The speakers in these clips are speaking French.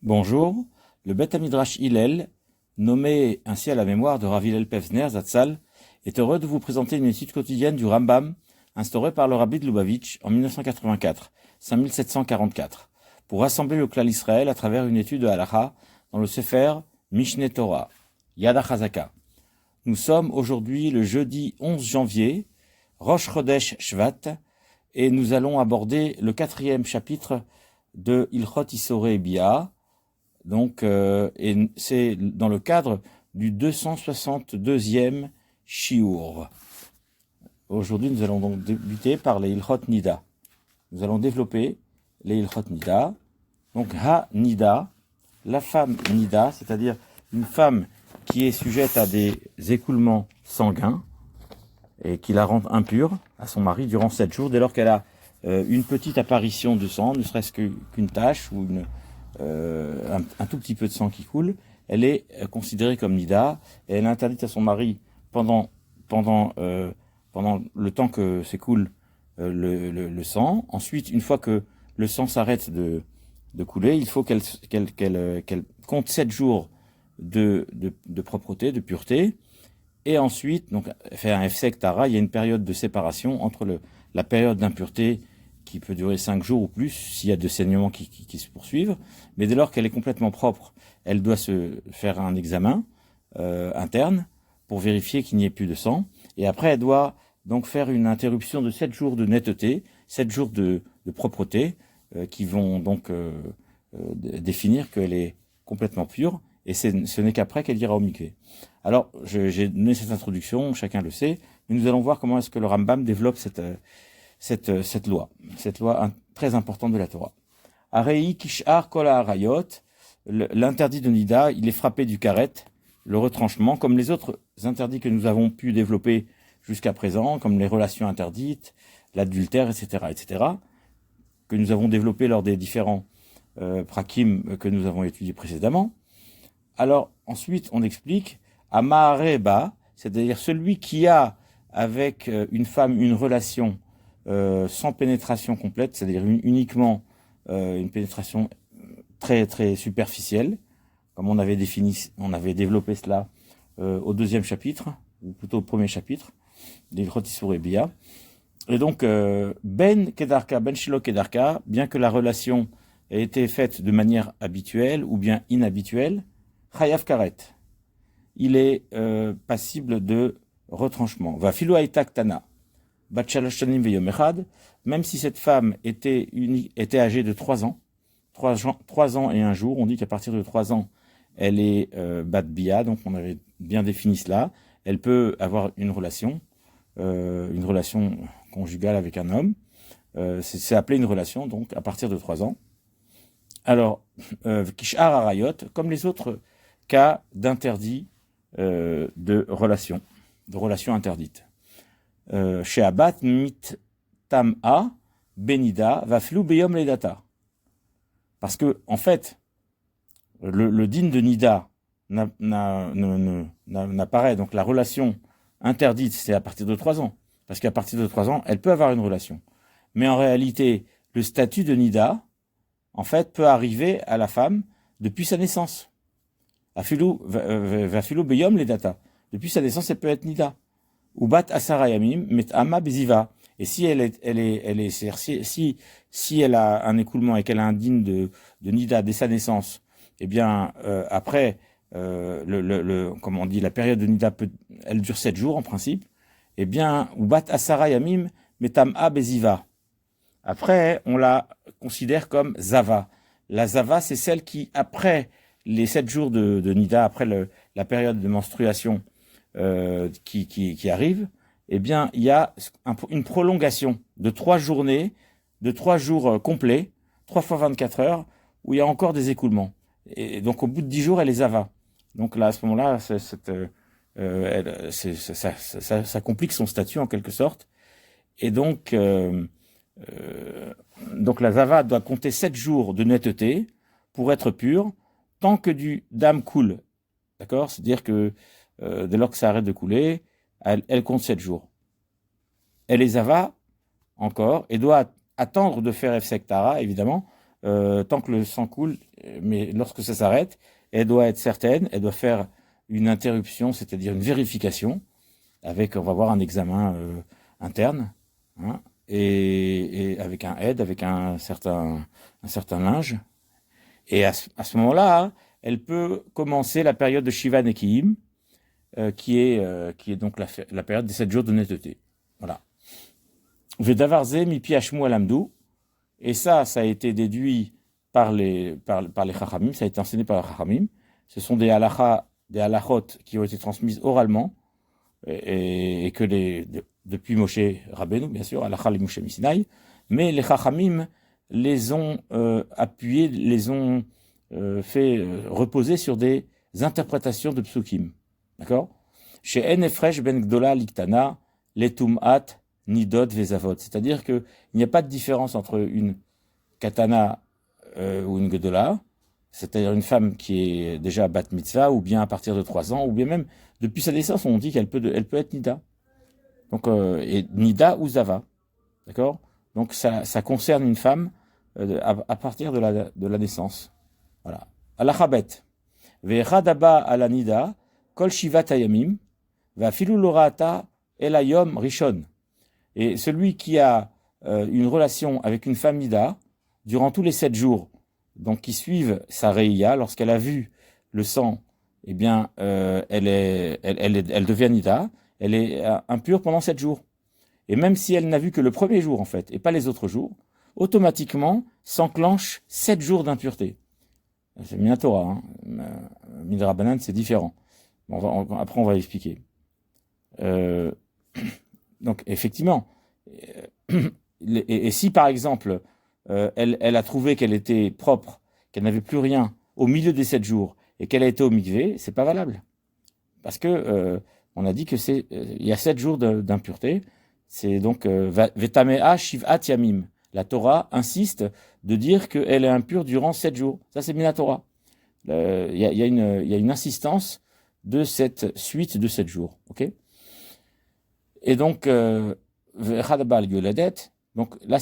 Bonjour, le Beth Midrash Hillel, nommé ainsi à la mémoire de Rav Hillel Pevzner Zatzal, est heureux de vous présenter une étude quotidienne du Rambam, instaurée par le Rabbi de Lubavitch en 1984, 5744, pour rassembler le clan Israël à travers une étude de Halacha dans le Sefer Mishneh Torah, Yad HaChazaka. Nous sommes aujourd'hui le jeudi 11 janvier, Rosh Chodesh Shvat, et nous allons aborder le 4e chapitre de Ilchot Isoré Bia. Donc, et c'est dans le cadre du 262e Shiur. Aujourd'hui, nous allons donc débuter par les Ilchot Nida. Nous allons développer les Ilchot Nida. Donc, Ha-Nida, la femme Nida, c'est-à-dire une femme qui est sujette à des écoulements sanguins et qui la rend impure à son mari durant 7 jours, dès lors qu'elle a une petite apparition de sang, ne serait-ce qu'une tache ou un tout petit peu de sang qui coule, elle est considérée comme Nida, et elle est interdite à son mari pendant le temps que s'écoule le sang. Ensuite, une fois que le sang s'arrête de couler, il faut qu'elle compte 7 jours de propreté, de pureté, et ensuite, donc, faire un hefsek tara, il y a une période de séparation entre la période d'impureté qui peut durer 5 jours ou plus, s'il y a de saignements qui se poursuivent, mais dès lors qu'elle est complètement propre, elle doit se faire un examen interne pour vérifier qu'il n'y ait plus de sang, et après elle doit donc faire une interruption de 7 jours de netteté, 7 jours de propreté, qui vont donc définir qu'elle est complètement pure, et ce n'est qu'après qu'elle ira au mikvé. Alors, j'ai donné cette introduction, chacun le sait, mais nous allons voir comment est-ce que le Rambam développe cette loi très importante de la Torah. Arei kishar kol ha'arayot, l'interdit de Nida, il est frappé du karet, le retranchement, comme les autres interdits que nous avons pu développer jusqu'à présent, comme les relations interdites, l'adultère, etc., que nous avons développés lors des différents prakim que nous avons étudiés précédemment. Alors, ensuite, on explique Amareba, c'est-à-dire celui qui a avec une femme une relation sans pénétration complète, c'est-à-dire uniquement une pénétration très très superficielle, comme on avait développé cela au 2e chapitre, ou plutôt au 1er chapitre, d'Ilchot Isoré Bia. Et donc, Ben Kedarka, Ben Shilo Kedarka, bien que la relation ait été faite de manière habituelle ou bien inhabituelle, Chayav Karet, il est passible de retranchement. Va filo haïta ktana, bat shalosh shanim veyom echad, même si cette femme était âgée de 3 ans, 3 ans et un jour, on dit qu'à partir de 3 ans, elle est bat bia, donc on avait bien défini cela, elle peut avoir une relation conjugale avec un homme, c'est appelé une relation, donc à partir de 3 ans. Alors, kishar arayot, comme les autres cas d'interdit de relations interdites. Chez Abat mit tam'a benida va flou beyom ledata. Parce que, en fait, le din de Nida n'apparaît, donc la relation interdite, c'est à partir de 3 ans. Parce qu'à partir de 3 ans, elle peut avoir une relation. Mais en réalité, le statut de Nida, en fait, peut arriver à la femme depuis sa naissance. Afilou beyom les data. Depuis sa naissance, elle peut être Nida. Ubat asara yamim met ama beziva. Et si si elle a un écoulement et qu'elle a un din de Nida dès sa naissance, eh bien, après, comme on dit, la période de Nida elle dure 7 jours en principe. Eh bien, Ubat asara yamim met ama beziva. Après, on la considère comme Zava. La Zava, c'est celle qui, après les 7 jours de Nida, après la période de menstruation qui arrive, eh bien, il y a une prolongation de 3 journées, de 3 jours complets, 3 fois 24 heures, où il y a encore des écoulements. Et donc, au bout de 10 jours, elle est Zava. Donc là, à ce moment-là, ça complique son statut en quelque sorte. Et donc la Zava doit compter 7 jours de netteté pour être pure, tant que du dam coule. D'accord? C'est-à-dire que dès lors que ça arrête de couler, elle compte 7 jours. Elle est Zava encore et doit attendre de faire Hefsek Tara, évidemment, tant que le sang coule, mais lorsque ça s'arrête, elle doit être certaine, elle doit faire une interruption, c'est-à-dire une vérification, avec, on va voir, un examen interne, hein, et avec un aide, avec un certain linge. Et à ce moment-là, elle peut commencer la période de Shiva Nekiim, qui est donc la période des 7 jours d'honnêteté. Voilà. Vedavarze mipi hashmu alamdou. Et ça a été déduit par les Chachamim, ça a été enseigné par les Chachamim. Ce sont des halachot qui ont été transmises oralement, et que depuis Moshe Rabbeinu, bien sûr, halakha li Moshe Misinaï, mais les Chachamim les ont appuyés, les ont fait reposer sur des interprétations de psukim. D'accord? Chez En Efresh ben Gdola Liktana, Letum'at, Nidot, Vezavot. C'est-à-dire qu'il n'y a pas de différence entre une katana ou une Gdola, c'est-à-dire une femme qui est déjà bat mitzvah, ou bien à partir de 3 ans, ou bien même depuis sa naissance, on dit qu'elle peut être Nida. Donc, et Nida ou Zava. D'accord? Donc ça concerne une femme à partir de la naissance. Voilà. Alachabet. Ve'echadaba ala Nida, kol shivat ayamim, ve'afilu lorata elayom rishon. Et celui qui a une relation avec une femme Nida, durant tous les 7 jours, donc qui suivent sa Reïa, lorsqu'elle a vu le sang, eh bien, elle devient Nida, elle est impure pendant 7 jours. Et même si elle n'a vu que le premier jour, en fait, et pas les autres jours, automatiquement s'enclenche 7 jours d'impureté. C'est Minatora, hein. Midrabanan, c'est différent. Après, on va expliquer. Donc, effectivement, et si par exemple, elle a trouvé qu'elle était propre, qu'elle n'avait plus rien au milieu des 7 jours, et qu'elle a été au mikvé, c'est pas valable. Parce que on a dit que il y a 7 jours d'impureté. C'est donc Vetamea Shiv'at Yamim. La Torah insiste de dire qu'elle est impure durant 7 jours. Ça, c'est Minatora. Il y a une insistance de cette suite de 7 jours. Ok? Et donc, Vechadabal Yoledet. Donc là,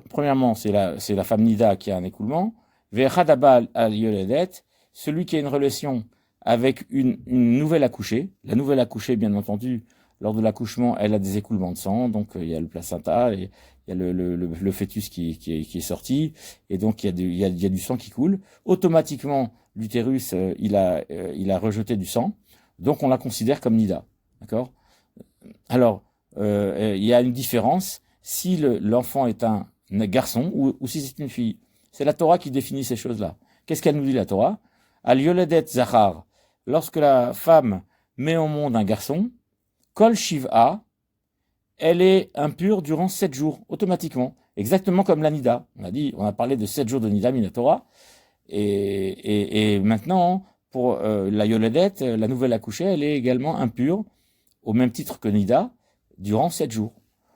premièrement, c'est la femme Nida qui a un écoulement. Vechadabal Yoledet, celui qui a une relation avec une nouvelle accouchée. La nouvelle accouchée, bien entendu, lors de l'accouchement, elle a des écoulements de sang, donc il y a le placenta, et il y a le fœtus qui est sorti, et donc il y a du sang qui coule. Automatiquement, l'utérus, il a rejeté du sang, donc on la considère comme Nida. D'accord? Alors, il y a une différence si l'enfant est un garçon ou si c'est une fille. C'est la Torah qui définit ces choses-là. Qu'est-ce qu'elle nous dit, la Torah? Al yoledet zachar, lorsque la femme met au monde un garçon, kol shiv'a, elle est impure durant 7 jours, automatiquement. Exactement comme la Nida. On a parlé de 7 jours de Nida, Minatora. Et maintenant, pour la yoledet, la nouvelle accouchée, elle est également impure, au même titre que Nida, durant 7 jours.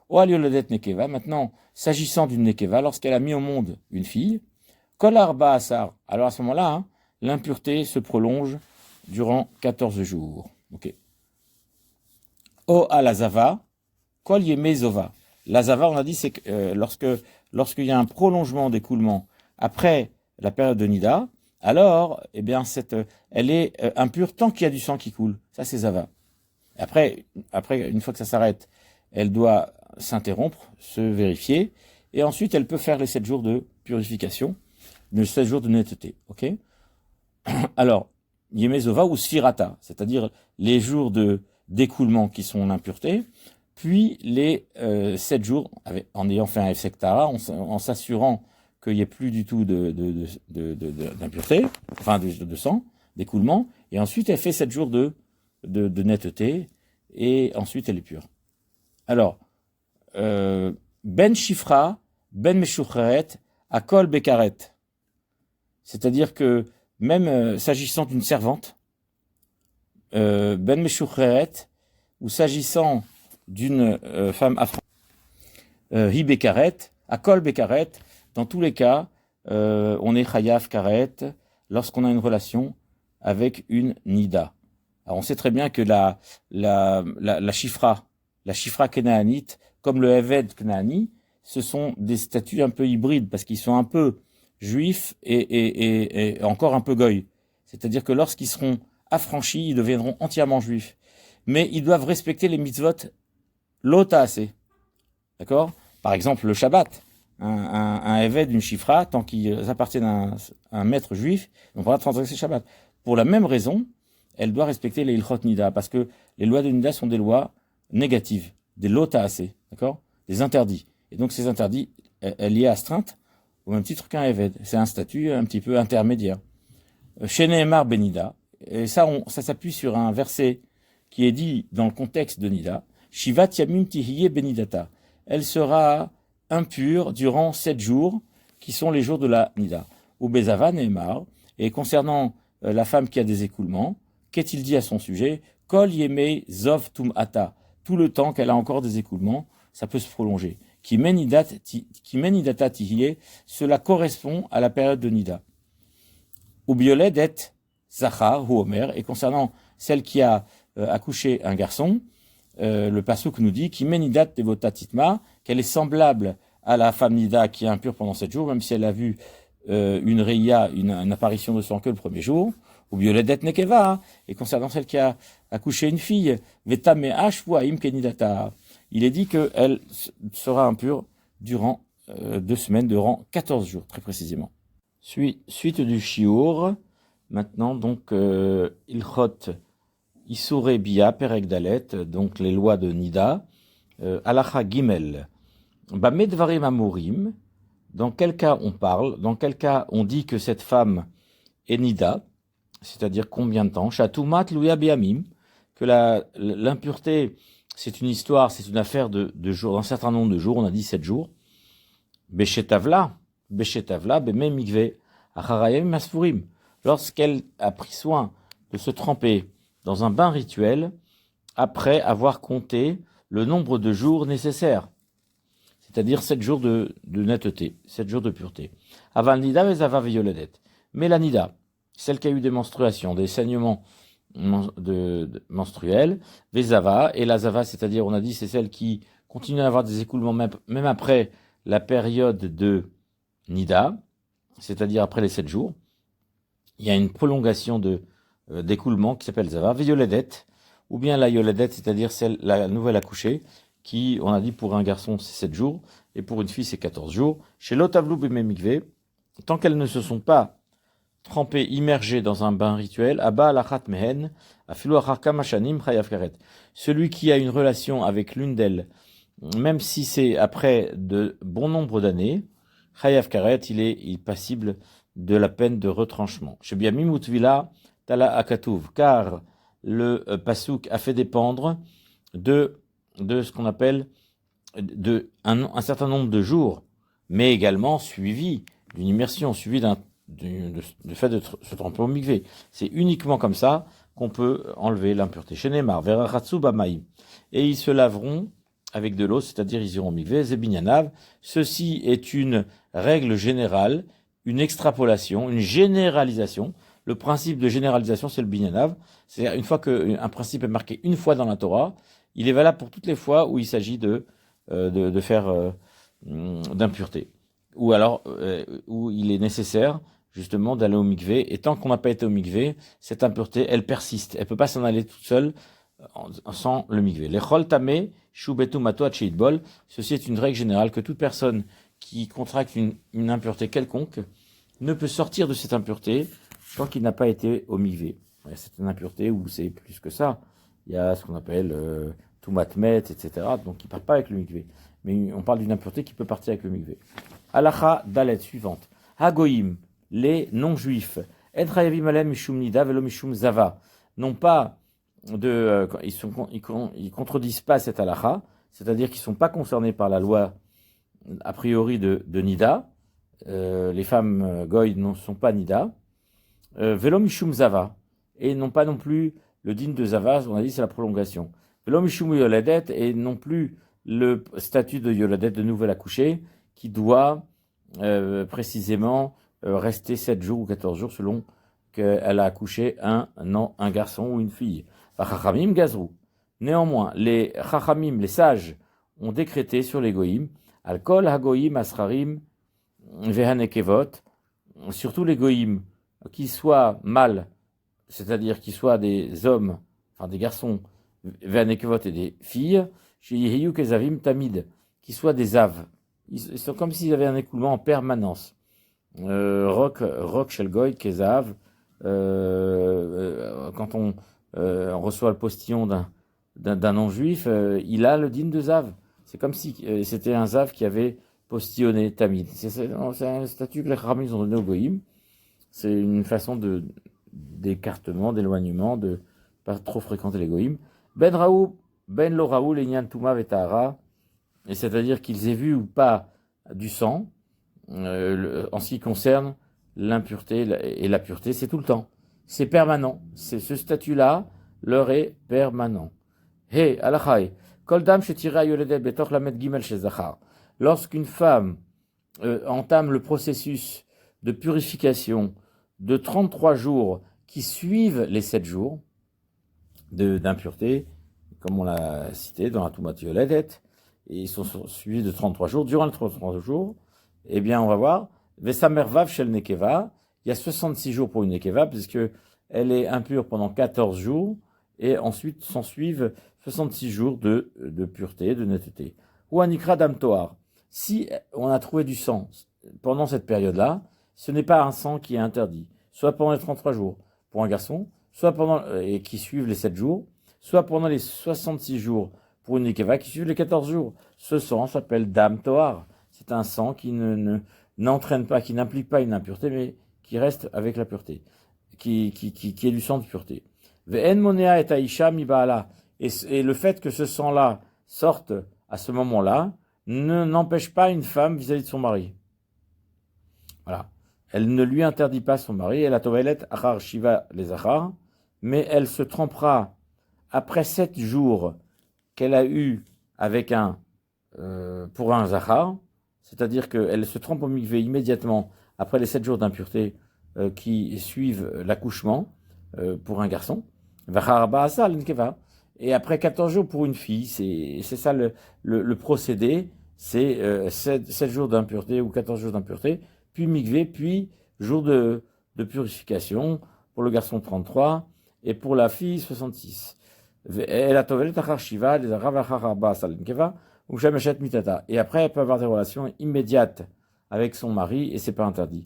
O al yoledet nekeva, maintenant, s'agissant d'une nekeva, lorsqu'elle a mis au monde une fille, kol arba asar, alors à ce moment-là, hein, l'impureté se prolonge durant 14 jours. Ok. O à la zava, kol yemezova. La zava, on a dit, c'est que lorsqu'il y a un prolongement d'écoulement après la période de Nida, alors, eh bien, elle est impure tant qu'il y a du sang qui coule. Ça, c'est zava. Après, une fois que ça s'arrête, elle doit s'interrompre, se vérifier, et ensuite, elle peut faire les 7 jours de purification, les 7 jours de netteté. Ok? Alors, Yemezova ou Sfirata, c'est-à-dire les jours d'écoulement qui sont l'impureté, puis les 7 jours, en ayant fait un F-sectara, en s'assurant qu'il n'y ait plus du tout d'impureté, enfin de sang, d'écoulement, et ensuite elle fait 7 jours de netteté, et ensuite elle est pure. Alors, Ben Shifra, Ben Meshucheret, Akol Bekaret, c'est-à-dire que même s'agissant d'une servante, Ben Meshucheret, ou s'agissant d'une femme afro, Hi Bekaret, Akol Bekaret, dans tous les cas, on est Chayav Karet lorsqu'on a une relation avec une Nida. Alors on sait très bien que la Shifra Kenaanite, comme le Eved Kenaani, ce sont des statuts un peu hybrides, parce qu'ils sont un peu juifs et encore un peu goy. C'est-à-dire que lorsqu'ils seront affranchis, ils deviendront entièrement juifs. Mais ils doivent respecter les mitzvot l'ota'aseh. D'accord? Par exemple, le Shabbat. Un évêque d'une chifra, tant qu'ils appartiennent à un maître juif, on va transgresser le Shabbat. Pour la même raison, elle doit respecter les Ilchot Nida, parce que les lois de Nida sont des lois négatives, des lota'aseh, d'accord? Des interdits. Et donc ces interdits, elle y est astreinte au même titre qu'un évêque. C'est un statut un petit peu intermédiaire. Chez Nehemar Benida, et ça s'appuie sur un verset qui est dit dans le contexte de Nida, Shivat Yamim Tihiye Benidata. Elle sera impure durant 7 jours, qui sont les jours de la Nida. Ou Bezava Nehemar, et concernant la femme qui a des écoulements, qu'est-il dit à son sujet? Kol Yemei Zov Tum'ata. Tout le temps qu'elle a encore des écoulements, ça peut se prolonger. Qui menidata tihiye, cela correspond à la période de Nida. Ou Bioledet Zachar ou Omer, et concernant celle qui a accouché un garçon, le passouk nous dit qui menidat devota titma, qu'elle est semblable à la femme Nida qui est impure pendant 7 jours, même si elle a vu une reya, une apparition de sang que le premier jour, ou Bioledet nekeva, et concernant celle qui a accouché une fille, vetame ashvuaim kenidata, il est dit qu'elle sera impure durant 2 semaines, durant 14 jours, très précisément. Suite du Shiur, maintenant donc Ilchot Isure Bia Perek Dalet, donc les lois de Nida, Halacha Gimel, Bame Dvarim Amorim, dans quel cas on parle, dans quel cas on dit que cette femme est Nida, c'est-à-dire combien de temps, Shatumat Luya Biamim, que l'impureté, c'est une histoire, c'est une affaire de jours, d'un certain nombre de jours, on a dit 7 jours, Beshetavla, Beme Mikve, Acharayim Masfurim, lorsqu'elle a pris soin de se tremper dans un bain rituel, après avoir compté le nombre de jours nécessaires, c'est-à-dire 7 jours de netteté, 7 jours de pureté. Avan Nida Vezava Violedet. Mais la Nida, celle qui a eu des menstruations, des saignements menstruels, Vezava, et la Zava, c'est-à-dire, on a dit, c'est celle qui continue à avoir des écoulements même après la période de Nida, c'est-à-dire après les 7 jours. Il y a une prolongation d'écoulement qui s'appelle Zava, Violedet, ou bien la Yoledet, c'est-à-dire la nouvelle accouchée, qui, on a dit, pour un garçon, c'est 7 jours, et pour une fille, c'est 14 jours. Chez l'Otavlou Bememikve, tant qu'elles ne se sont pas trempées, immergées dans un bain rituel, Abba Alachat Mehen, Afilu Acharkam Hashanim Chayav Karet. Celui qui a une relation avec l'une d'elles, même si c'est après de bon nombre d'années, Chayav Karet, il est passible de la peine de retranchement. Chez Biamim Utvila Tala Akatuv, car le Passouk a fait dépendre de ce qu'on appelle un certain nombre de jours, mais également suivi d'une immersion, suivi du fait de se tremper au mikvé. C'est uniquement comme ça qu'on peut enlever l'impureté. Chez Neymar, Verachatsu Bamaï. Et ils se laveront avec de l'eau, c'est-à-dire ils iront au mikvé, Zebinyanav. Ceci est une règle générale, une extrapolation, une généralisation. Le principe de généralisation, c'est le binyanav. C'est-à-dire, une fois qu'un principe est marqué une fois dans la Torah, il est valable pour toutes les fois où il s'agit de faire d'impureté. Ou alors, où il est nécessaire, justement, d'aller au mikvé. Et tant qu'on n'a pas été au mikvé, cette impureté, elle persiste. Elle peut pas s'en aller toute seule sans le mikvé. L'echol tamé, shubetu mato bol. Ceci est une règle générale que toute personne qui contracte une impureté quelconque ne peut sortir de cette impureté tant qu'il n'a pas été au mikvé. C'est une impureté où c'est plus que ça. Il y a ce qu'on appelle tumatmet, etc. Donc il ne part pas avec le mikvé. Mais on parle d'une impureté qui peut partir avec le mikvé. Halacha dalet suivante. Hagoïm, les non-juifs. Et chayavim alem mishum nida velo mishum zava. Non pas ils contredisent pas cette halacha, c'est-à-dire qu'ils ne sont pas concernés par la loi a priori de Nida. Les femmes goy ne sont pas Nida. Velo mishum zava. Et non pas non plus le din de zava, on a dit c'est la prolongation. Velo mishum yoledet, et non plus le statut de yoledet, de nouvelle accouchée, qui doit précisément rester 7 jours ou 14 jours selon qu'elle a accouché un garçon ou une fille. Chachamim gazrou. Néanmoins, les chachamim, les sages, ont décrété sur les goïm, alkol hagoïm asrarim vehanekevot, surtout les goïms, qu'ils soient mâles, c'est-à-dire qu'ils soient des hommes, enfin des garçons, Ve'anekevot et des filles, chez Yehiyu Kezavim Tamid, qu'ils soient des aves. Ils sont comme s'ils avaient un écoulement en permanence. Rock Shel Goy, Kezav, quand on reçoit le postillon d'un non-juif, il a le digne de Zav. C'est comme si c'était un Zav qui avait postillonné Tamid. C'est un statut que les Chachamim ont donné au Goïm. C'est une façon d'écartement, d'éloignement, de pas trop fréquenter les Goïm. Ben Raoul, Ben Lo Raoul, Enyan Touma Vetahara, et c'est-à-dire qu'ils aient vu ou pas du sang, en ce qui concerne l'impureté et la pureté, c'est tout le temps. C'est permanent. C'est ce statut-là leur est permanent. Hey, alachai, kol dam shetira yoledet betoch lamed gimel chez Zachar. Lorsqu'une femme entame le processus de purification de 33 jours qui suivent les 7 jours d'impureté, comme on l'a cité dans la Toumat Yoledet, et ils sont suivis de 33 jours, durant les 33 jours, eh bien, on va voir, Vesamervav shel Nekeva, il y a 66 jours pour une Nekeva, puisque elle est impure pendant 14 jours, et ensuite s'en suivent 66 jours de pureté, de netteté. Ou Anikra Dam Toar. Si on a trouvé du sang pendant cette période-là, ce n'est pas un sang qui est interdit, soit pendant les 33 jours pour un garçon, soit pendant, et qui suivent les 7 jours, soit pendant les 66 jours pour une Nekeva qui suivent les 14 jours. Ce sang s'appelle Dam Toar. C'est un sang qui n'entraîne pas, qui n'implique pas une impureté, mais qui reste avec la pureté, qui est du sang de pureté. Ve'en monea et aisha mi ba'ala. Et le fait que ce sang-là sorte à ce moment-là n'empêche pas une femme vis-à-vis de son mari. Voilà. Elle ne lui interdit pas son mari. Elle a tovelet achar shiva les achar, mais elle se trempera après 7 jours qu'elle a eu avec pour un zachar, c'est-à-dire qu'elle se trempe au mikvé immédiatement après les 7 jours d'impureté qui suivent l'accouchement pour un garçon. Et après 14 jours pour une fille, c'est ça le procédé, c'est 7 jours d'impureté ou 14 jours d'impureté, puis mikvé, puis jour de purification, pour le garçon 33 et pour la fille 66. Et après, elle peut avoir des relations immédiates avec son mari et c'est pas interdit.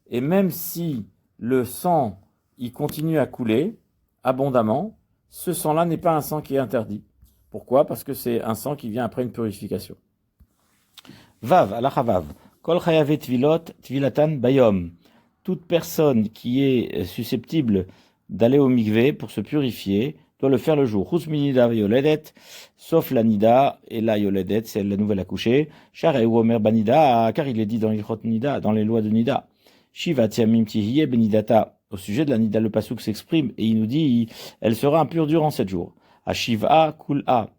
Et même si le sang il continue à couler abondamment, ce sang-là n'est pas un sang qui est interdit. Pourquoi ? Parce que c'est un sang qui vient après une purification. Vav, alachavav, kol chayavet tvilot, tvilatan bayom. Toute personne qui est susceptible d'aller au mikvé pour se purifier doit le faire le jour. Chus minida yoledet, sauf la nida, et la yoledet, c'est la nouvelle accouchée. Shar ou omer banida, car il est dit dans l'ilchot nida, dans les lois de nida. Shiva tiamim tihiye benidata. Au sujet de la nida, le pasuk s'exprime et il nous dit, elle sera impure durant 7 jours. A shiva kul'a.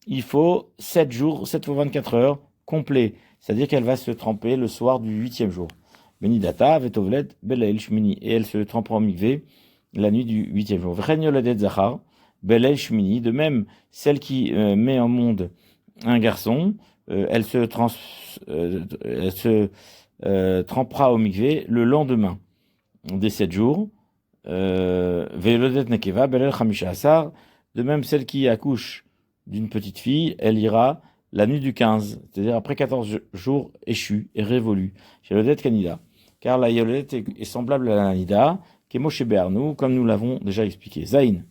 Il faut 7 jours, 7 fois 24 heures, complet. C'est-à-dire qu'elle va se tremper le soir du 8e jour. Benidata, vetovlet, belail shmini. Et elle se trempera en mikvé la nuit du 8e jour. Vrenyoledet zachar, belail shmini. De même, celle qui met au monde un garçon, elle se trempera au mikvé le lendemain des 7 jours. Velodet nekeva, belail chamisha asar. De même, celle qui accouche d'une petite fille, elle ira la nuit du 15, c'est-à-dire après 14 jours échus et révolus, chez le Det Kanida. Car la Yolet est semblable à la Nida, qui est Moshe Be'arnou, comme nous l'avons déjà expliqué. Zain.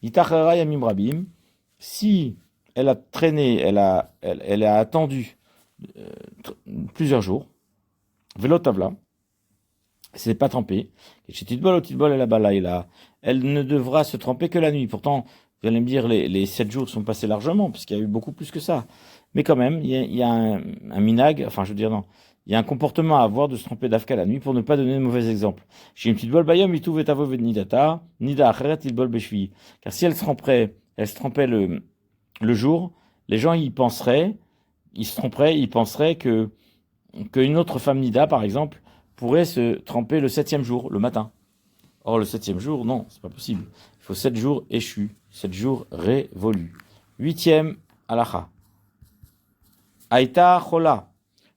Itachara Yamim Rabim, si elle a traîné, elle a attendu plusieurs jours, Velotavla, c'est pas trempé, elle ne devra se tremper que la nuit. Pourtant, vous allez me dire, les 7 jours sont passés largement, puisqu'il y a eu beaucoup plus que ça. Mais quand même, il y a un minag, enfin, je veux dire, non. Il y a un comportement à avoir de se tremper d'Afka la nuit pour ne pas donner de mauvais exemples. Chez une petite bol bayom, il trouve etavo nidata, nida acheret, il bol beshvi. Car si elle se trempait le jour, les gens ils se tromperaient, ils penseraient qu'une autre femme nida, par exemple, pourrait se tremper le 7e jour, le matin. Or, le 7e jour, non, c'est pas possible. Il faut 7 jours échus, 7 jours révolus. 8e, halacha. Aïta chola.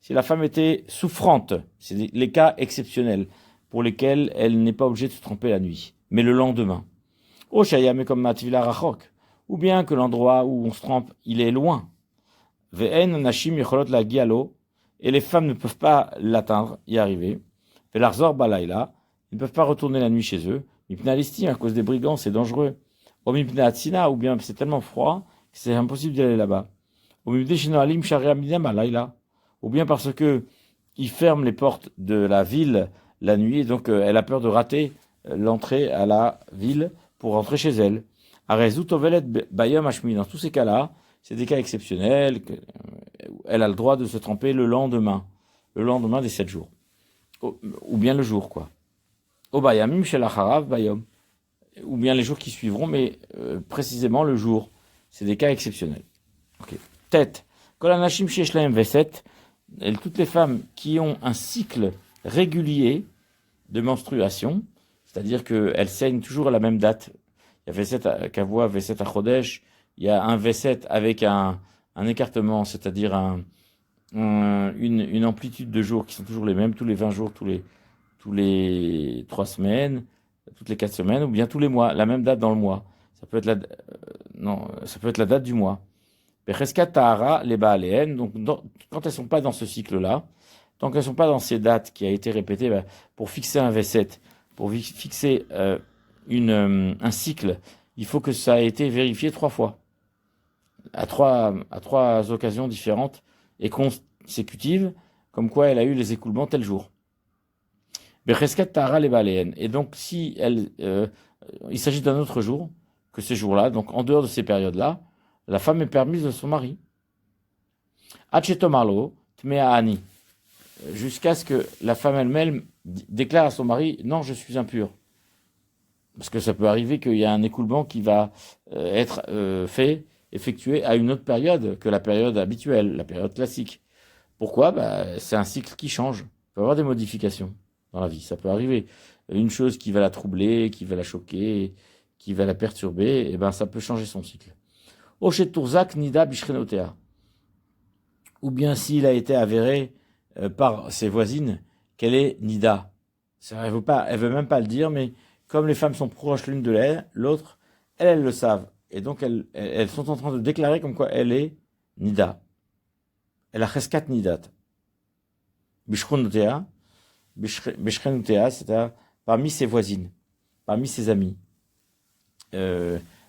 si la femme était souffrante, c'est les cas exceptionnels pour lesquels elle n'est pas obligée de se tromper la nuit, mais le lendemain. Au Shayame comme Matvila Rachok, ou bien que l'endroit où on se trempe, il est loin. Ve'en Nashim Yecholot la Gialo, et les femmes ne peuvent pas l'atteindre, y arriver. Ve'larzor Balaila, ils ne peuvent pas retourner la nuit chez eux. Mipnalistim, à cause des brigands, c'est dangereux. Ou Mipnatsina, ou bien c'est tellement froid que c'est impossible d'aller là-bas. Ou Mipdeshinoalim Sharia Midam Alaila, ou bien parce que ils ferment les portes de la ville la nuit, et donc elle a peur de rater l'entrée à la ville pour rentrer chez elle. Arezut Ovelet Bayom Hashmi, dans tous ces cas-là, c'est des cas exceptionnels, elle a le droit de se tremper le lendemain des 7 jours. Ou bien le jour, quoi. Au Bayamim Shelacharav Bayom, ou bien les jours qui suivront, mais précisément le jour. C'est des cas exceptionnels. Okay. Tête. Kolanashim Sheshlaem Veset, toutes les femmes qui ont un cycle régulier de menstruation, c'est-à-dire qu'elles saignent toujours à la même date. Il y a Veset Kavua, Veset Achodesh, il y a un Veset avec un écartement, c'est-à-dire une amplitude de jours qui sont toujours les mêmes, tous les 20 jours, tous les 3 semaines, toutes les 4 semaines, ou bien tous les mois, la même date dans le mois. Ça peut être la date du mois. Becheskat Tahara, les Baalehen, donc quand elles ne sont pas dans ce cycle-là, tant qu'elles ne sont pas dans ces dates qui a été répétée, pour fixer un V7, pour fixer un cycle, il faut que ça ait été vérifié 3 fois, à trois occasions différentes et consécutives, comme quoi elle a eu les écoulements tel jour. Becheskat Tahara, les Baalehen. Et donc, si il s'agit d'un autre jour que ces jours-là, donc en dehors de ces périodes-là, la femme est permise de son mari. Achetomarlo, Tmea Ani. Jusqu'à ce que la femme elle-même déclare à son mari, non, je suis impure. Parce que ça peut arriver qu'il y a un écoulement qui va être effectué à une autre période que la période habituelle, la période classique. Pourquoi ? C'est un cycle qui change. Il peut y avoir des modifications dans la vie, ça peut arriver. Une chose qui va la troubler, qui va la choquer, qui va la perturber, et ça peut changer son cycle. Ochet Turzak Nida Bishrenotea. Ou bien s'il a été avéré par ses voisines qu'elle est Nida. Elle veut même pas le dire, mais comme les femmes sont proches l'une de l'autre, elles le savent. Et donc elles sont en train de déclarer comme quoi elle est Nida. Elle a Cheskat Nidat. Bishrenotea, c'est-à-dire parmi ses voisines, parmi ses amis.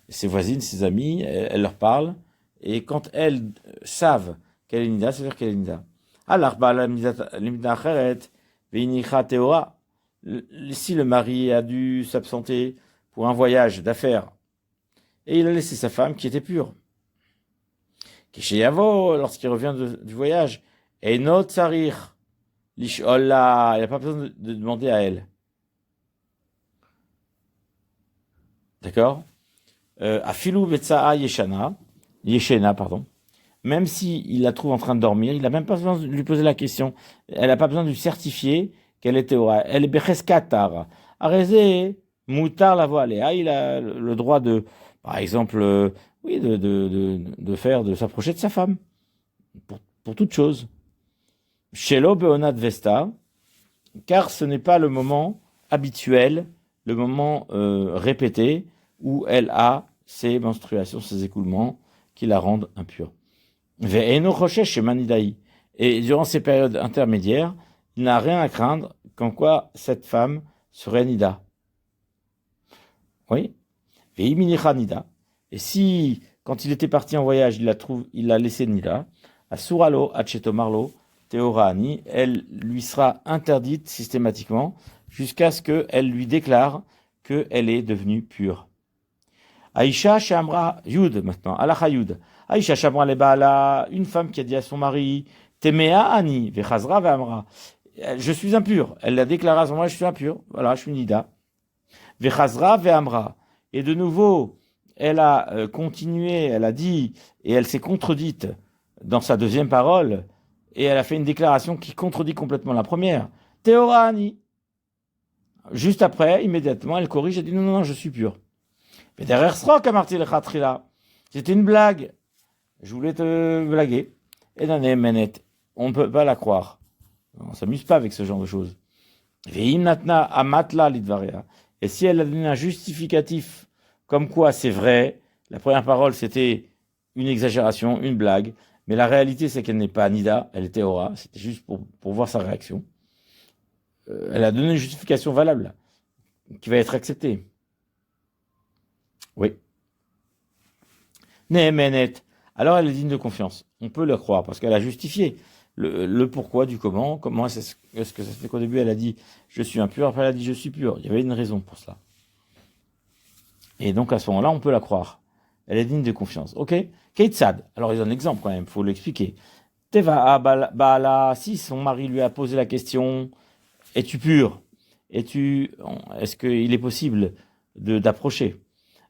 Ses voisines, ses amis, elles leur parlent, et quand elles savent qu'elle est Nida, c'est-à-dire qu'elle est Nida. Si le mari a dû s'absenter pour un voyage d'affaires, et il a laissé sa femme qui était pure. Lorsqu'il revient du voyage, Einot Tsarir, Lisholla, il n'a pas besoin de demander à elle. D'accord? Afilou Betsa'a Yeshena, pardon. Même si il la trouve en train de dormir, il n'a même pas besoin de lui poser la question. Elle n'a pas besoin de lui certifier qu'elle est Théora. Elle est Becheskatar. Arezé, Moutar la voile. Il a le droit de, par exemple, de s'approcher de sa femme. Pour toute chose. Shelo Beonat Vesta. Car ce n'est pas le moment habituel, le moment répété, où elle a ses menstruations, ses écoulements, qui la rendent impure. Et durant ces périodes intermédiaires, il n'a rien à craindre qu'en quoi cette femme serait Nida. Oui. Nida. Et si, quand il était parti en voyage, il l'a laissé Nida, à Suralo, Achetomarlo, Teorani, elle lui sera interdite systématiquement jusqu'à ce qu'elle lui déclare qu'elle est devenue pure. Aïcha Shamra Yud, maintenant, Alacha Yud. Aïcha Shamra Lebala, une femme qui a dit à son mari, Temea Ani, Vechazra Ve'amra. Je suis impure. Elle l'a déclaré à son mari, je suis impure. Voilà, je suis Nida. Vechazra Ve'amra. Et de nouveau, elle a continué, elle a dit, et elle s'est contredite dans sa deuxième parole, et elle a fait une déclaration qui contredit complètement la première. Teora Ani. Juste après, immédiatement, elle corrige et dit non, je suis pure. Mais derrière c'était une blague. Je voulais te blaguer. Et dans les menettes, on ne peut pas la croire. On ne s'amuse pas avec ce genre de choses. Et si elle a donné un justificatif comme quoi c'est vrai, la première parole c'était une exagération, une blague, mais la réalité c'est qu'elle n'est pas Nida, elle était Ora, c'était juste pour voir sa réaction. Elle a donné une justification valable, qui va être acceptée. Oui. Nehemenet. Alors elle est digne de confiance. On peut le croire parce qu'elle a justifié le pourquoi du comment. Comment est-ce que ça se fait qu'au début elle a dit je suis impur, après elle a dit je suis pur. Il y avait une raison pour cela. Et donc à ce moment-là, on peut la croire. Elle est digne de confiance. Ok. Keitzad. Alors il donne l'exemple quand même, il faut l'expliquer. Teva Baala, si son mari lui a posé la question, es-tu pur? Est-ce qu'il est possible d'approcher?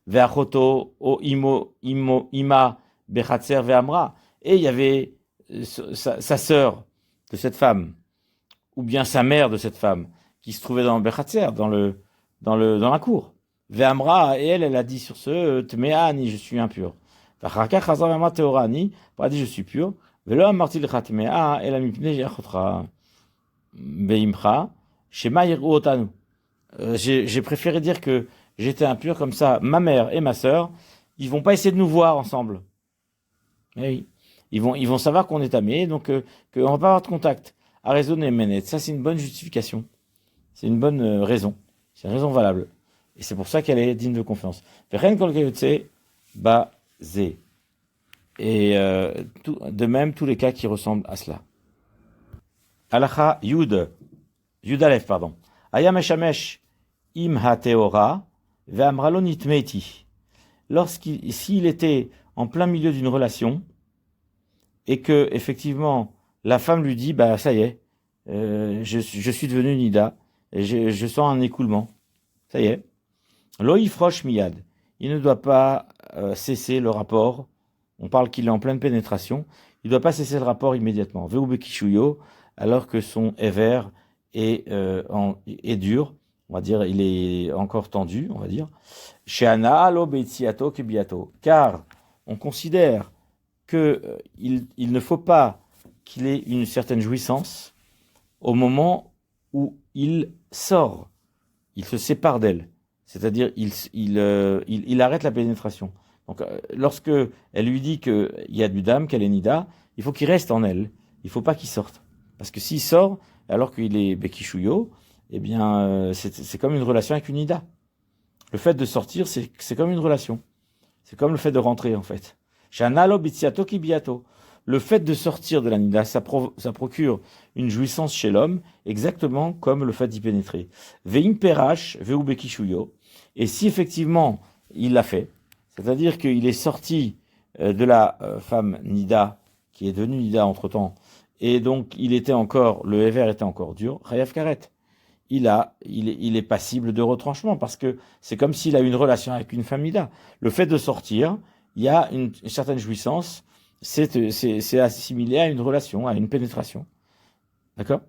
Ve'achoto o ima bechatzer ve'amra. Et il y avait sa sœur de cette femme, ou bien sa mère de cette femme, qui se trouvait dans le bechatzer, dans la cour. Ve'amra, et elle a dit sur ce, tmeani, je suis impur. V'achaka chazar ve'amra teorani, elle a dit je suis pur. Ve'lo amarti lecha tmea, el amipne je'achotra be'imcha, shema yiru otanu. J'ai préféré dire que j'étais impur, comme ça, ma mère et ma sœur, ils vont pas essayer de nous voir ensemble. Eh oui. Ils vont savoir qu'on est amis, donc qu'on va pas avoir de contact. À raisonner, Menet. Ça, c'est une bonne justification. C'est une bonne raison. C'est une raison valable. Et c'est pour ça qu'elle est digne de confiance. Basé. Et de même, tous les cas qui ressemblent à cela. Alacha Yud. Yud Aleph, pardon. Ayam Eshamesh im ha-teora ve'amralo nitmeiti. S'il était en plein milieu d'une relation et que effectivement la femme lui dit bah ça y est, je suis devenu nida et je sens un écoulement, ça y est. Lo yifrosh miyad. Il ne doit pas cesser le rapport. On parle qu'il est en pleine pénétration. Il ne doit pas cesser le rapport immédiatement. Ve'ubekishuyo, alors que son éver est dur, on va dire, il est encore tendu, on va dire. Sheana lo beitziato kebiato, car on considère que il ne faut pas qu'il ait une certaine jouissance au moment où il sort, il se sépare d'elle, c'est-à-dire il arrête la pénétration. Donc lorsque elle lui dit qu'il y a du dam, qu'elle est nida, il faut qu'il reste en elle, il faut pas qu'il sorte, parce que s'il sort alors qu'il est bekishuyo, eh bien c'est comme une relation avec une nida. Le fait de sortir, c'est comme une relation. C'est comme le fait de rentrer, en fait. Shanalo bitsiato kibiato. Le fait de sortir de la nida, ça procure une jouissance chez l'homme, exactement comme le fait d'y pénétrer. Veim perash veu bekishuyo. Et si effectivement il l'a fait, c'est-à-dire qu'il est sorti de la femme nida, qui est devenue nida entre-temps, et donc le éver était encore dur, chayav karet. Il est passible de retranchement parce que c'est comme s'il a une relation avec une femme nida. Le fait de sortir, il y a une certaine jouissance, c'est assimilé à une relation, à une pénétration. D'accord?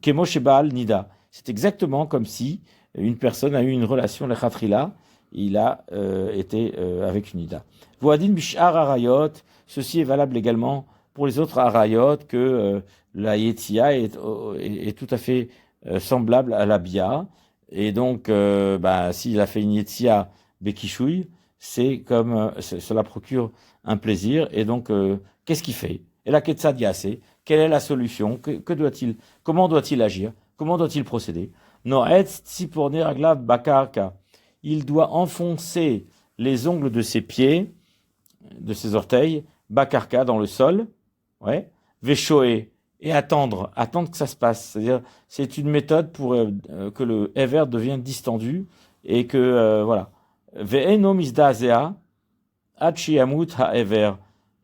Kemo Shebal Nida. C'est exactement comme si une personne a eu une relation, le khatrila, il a été avec une nida. Voadin Bishar Arayot, ceci est valable également pour les autres Arayot que la Yetia est tout à fait semblable à la bia, et donc s'il a fait une yetzia bekishouille, c'est comme cela procure un plaisir, et donc qu'est-ce qu'il fait? Et la ketzad yassé, quelle est la solution? Comment doit-il agir? Comment doit-il procéder? Noetz tzipor aglav bakarka, il doit enfoncer les ongles de ses pieds, de ses orteils, bakarka, dans le sol, ouais, veshoé, et attendre que ça se passe. C'est-à-dire, c'est une méthode pour que le éver devienne distendu et que, voilà. Ve'eno misdazea achiyamut ha'ever.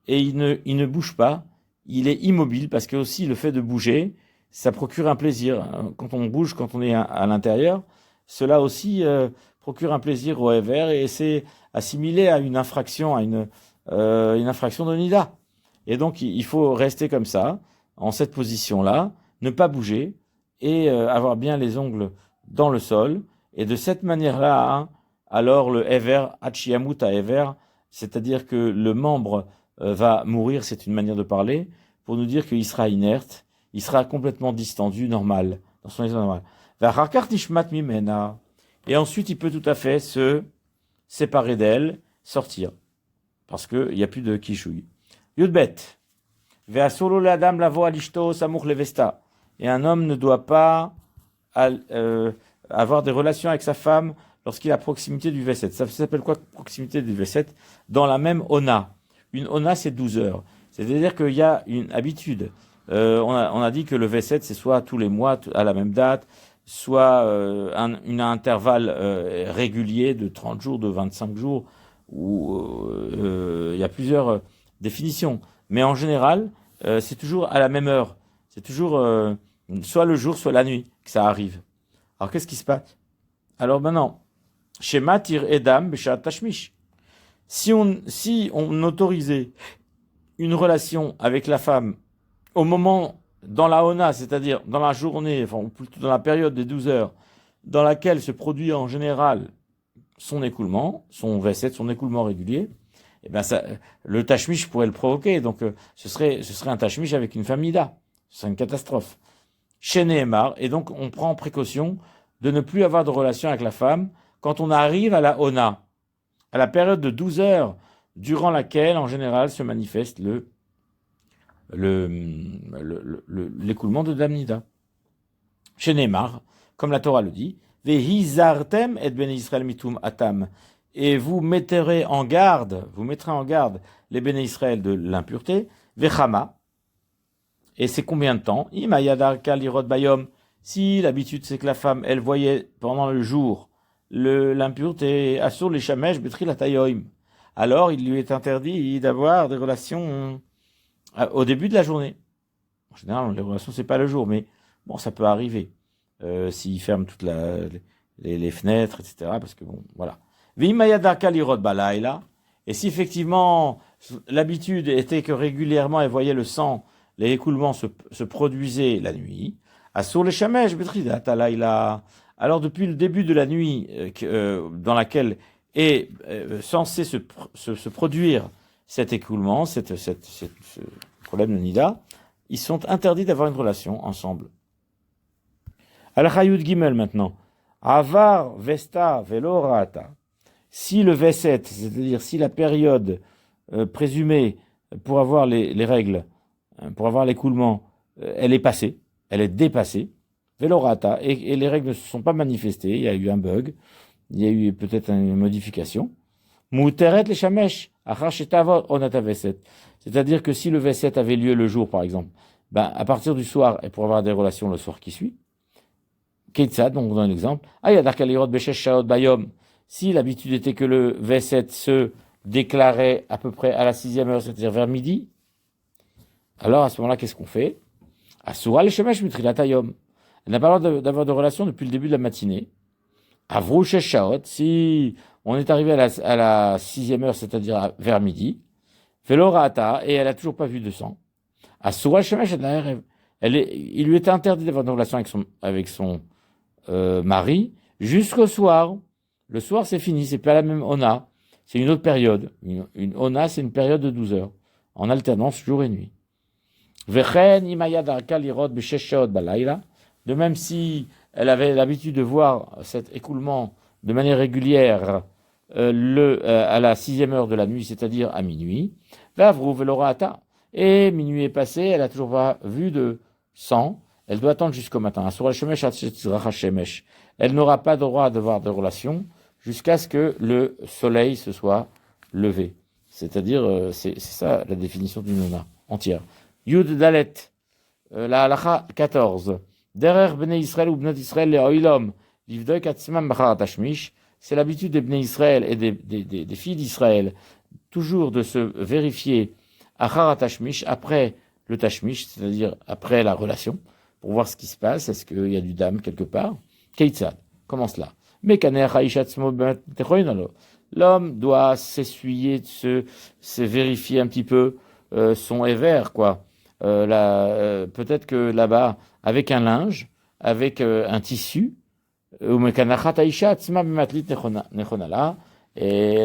Et il ne bouge pas, il est immobile parce que aussi le fait de bouger, ça procure un plaisir. Quand on bouge, quand on est à l'intérieur, cela aussi procure un plaisir au éver et c'est assimilé à une infraction, une infraction de nida. Et donc, il faut rester comme ça, en cette position-là, ne pas bouger et avoir bien les ongles dans le sol. Et de cette manière-là, hein, alors le éver, hachiyamut à éver, c'est-à-dire que le membre va mourir, c'est une manière de parler, pour nous dire qu'il sera inerte, il sera complètement distendu, normal, dans son état normal. Et ensuite, il peut tout à fait se séparer d'elle, sortir, parce qu'il n'y a plus de kishouille. Yudbet. Et un homme ne doit pas avoir des relations avec sa femme lorsqu'il est à proximité du V7. Ça s'appelle quoi, proximité du V7? Dans la même ona. Une ona, c'est 12 heures. C'est-à-dire qu'il y a une habitude. On a dit que le V7, c'est soit tous les mois, à la même date, soit un intervalle régulier de 30 jours, de 25 jours, où il y a plusieurs définitions. Mais en général, c'est toujours à la même heure. C'est toujours soit le jour, soit la nuit que ça arrive. Alors qu'est-ce qui se passe? Alors maintenant, chez Matir Edam, Beshat Tashmish. Si on autorisait une relation avec la femme au moment, dans la Ona, c'est-à-dire dans la journée, enfin, ou plutôt dans la période des 12 heures, dans laquelle se produit en général son écoulement, son V7, son écoulement régulier, eh ben ça, le tashmish pourrait le provoquer. Donc, ce serait un tashmish avec une famida. Ce serait une catastrophe. Chez Nehemar, et donc on prend précaution de ne plus avoir de relation avec la femme quand on arrive à la Ona, à la période de 12 heures durant laquelle, en général, se manifeste l'écoulement de Damnida. Chez Nehemar, comme la Torah le dit, Vehizartem et ben Israël mitum atam. Et vous mettrez en garde les béné Israël de l'impureté, Vechama. Et c'est combien de temps? Imayadar kalirot bayom. Si l'habitude c'est que la femme, elle voyait pendant le jour l'impureté, assur les shamesh betri la tayoim. Alors il lui est interdit d'avoir des relations au début de la journée. En général, les relations c'est pas le jour, mais bon, ça peut arriver. S'il ferme toutes les fenêtres, etc. Parce que bon, voilà. Et si effectivement l'habitude était que régulièrement elle voyait le sang, les écoulements se produisaient la nuit, alors depuis le début de la nuit dans laquelle est censé se produire cet écoulement, ce problème de Nida, ils sont interdits d'avoir une relation ensemble. Al-Chayud Gimel maintenant. Avar Vesta Velorata. Si le V7, c'est-à-dire si la période présumée pour avoir les règles, pour avoir l'écoulement, elle est passée, elle est dépassée, Velorata, et les règles ne se sont pas manifestées, il y a eu un bug, il y a eu peut-être une modification. Mouteret les shamesh, onata V7. C'est-à-dire que si le V7 avait lieu le jour, par exemple, ben, à partir du soir, et pour avoir des relations le soir qui suit, Ketzad, donc on donne l'exemple, bayom. Si l'habitude était que le V7 se déclarait à peu près à la 6e heure, c'est-à-dire vers midi, alors à ce moment-là, qu'est-ce qu'on fait? Asura le shemesh mitrilatayom. Elle n'a pas le droit d'avoir de relations depuis le début de la matinée. Avrou sheshaot, si on est arrivé à la 6e heure, c'est-à-dire vers midi, velorata, et elle a toujours pas vu de sang. Asura le shemesh il lui était interdit d'avoir une relation avec son mari jusqu'au soir. Le soir, c'est fini, c'est pas la même ona, c'est une autre période. Une ona, c'est une période de 12 heures, en alternance jour et nuit. De même si elle avait l'habitude de voir cet écoulement de manière régulière à la 6e heure de la nuit, c'est-à-dire à minuit, et minuit est passé, elle a toujours pas vu de sang, elle doit attendre jusqu'au matin. Elle n'aura pas le droit d'avoir de relations jusqu'à ce que le soleil se soit levé. C'est-à-dire, c'est ça la définition d'une nona entière. Yud Dalet, la halacha 14. Derer bnei Israël ou bnei Israël le oilom, livdoi katzimam bachar tashmish, c'est l'habitude des bnei Israël et des filles d'Israël, toujours de se vérifier achar tashmish, après le tashmish, c'est-à-dire après la relation, pour voir ce qui se passe, est-ce qu'il y a du dam quelque part? Keitzad, comment cela? L'homme doit s'essuyer, se vérifier un petit peu son évers, quoi. Peut-être que là-bas, avec un linge, avec un tissu, et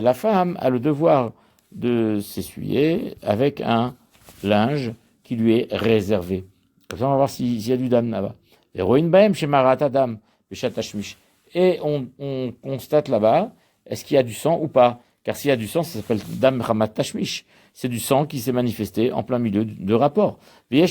la femme a le devoir de s'essuyer avec un linge qui lui est réservé. Comme ça, on va voir s'il y a du dam là-bas. Héroïne baem chez Marat Adam, et on constate là-bas, est-ce qu'il y a du sang ou pas? Car s'il y a du sang, ça s'appelle dam ramat tashmish. C'est du sang qui s'est manifesté en plein milieu de rapport. Et il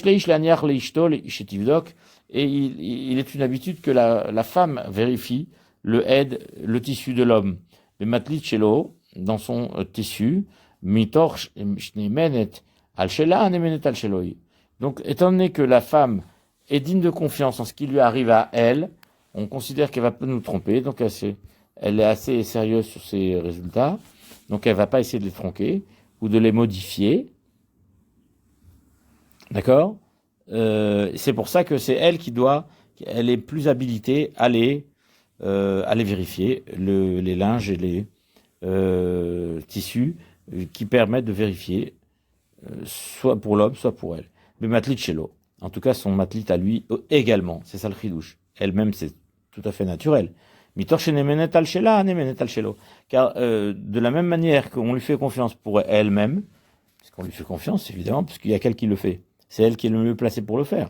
est une habitude que la femme vérifie le tissu de l'homme. Le matlit shelo, dans son tissu, mitor shnemenet al shela nemenet al sheloi. Donc, étant donné que la femme est digne de confiance en ce qui lui arrive à elle, on considère qu'elle va pas nous tromper, donc elle est assez sérieuse sur ses résultats, donc elle va pas essayer de les tronquer ou de les modifier. D'accord? C'est pour ça que c'est elle est plus habilitée à les vérifier, les linges et les tissus qui permettent de vérifier, soit pour l'homme, soit pour elle. Mais matlit shelo. En tout cas, son matlit à lui également. C'est ça le chidouche. Elle-même, c'est tout à fait naturel. Mitor shenemenet al shela, nemenet al shelo. Car de la même manière qu'on lui fait confiance pour elle-même, parce qu'on lui fait confiance, évidemment, parce qu'il y a quelqu'un qui le fait. C'est elle qui est le mieux placée pour le faire.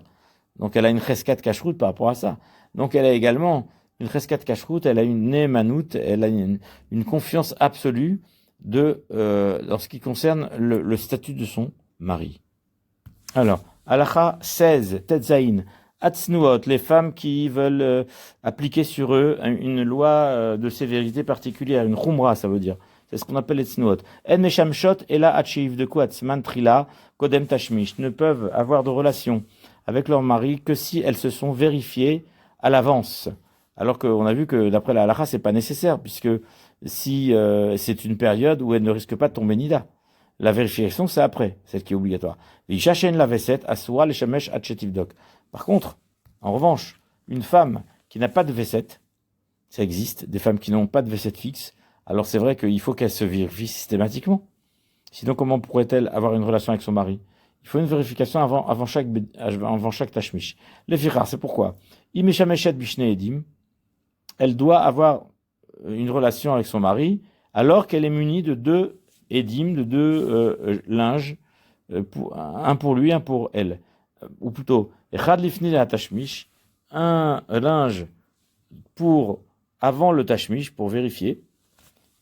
Donc elle a une cheskat kashrut par rapport à ça. Donc elle a également une cheskat kashrut, elle a une neemanout, elle a une confiance absolue en ce qui concerne le statut de son mari. Alors, Halacha 16, Tetzaïn, Atznuot, les femmes qui veulent appliquer sur eux une loi de sévérité particulière, une khumra, ça veut dire. C'est ce qu'on appelle les tznuot. En meshamshot et la achiv de kuatzman trila kodem tashmish ne peuvent avoir de relation avec leur mari que si elles se sont vérifiées à l'avance. Alors qu'on a vu que d'après la halakha, c'est pas nécessaire puisque si c'est une période où elles ne risquent pas de tomber nida. La vérification, c'est après, celle qui est obligatoire. La veset aswa le shamesh atchetivdok. Par contre, en revanche, une femme qui n'a pas de veset, ça existe, des femmes qui n'ont pas de veset fixe. Alors c'est vrai qu'il faut qu'elle se vérifie systématiquement. Sinon, comment pourrait-elle avoir une relation avec son mari? Il faut une vérification avant chaque tashmish. Les firar, c'est pourquoi. Imeshameshet bishne edim, elle doit avoir une relation avec son mari alors qu'elle est munie de 2 edim, de 2 linges, un pour lui, un pour elle. Ou plutôt, echad lifni la tashmish, un linge pour avant le tashmish, pour vérifier.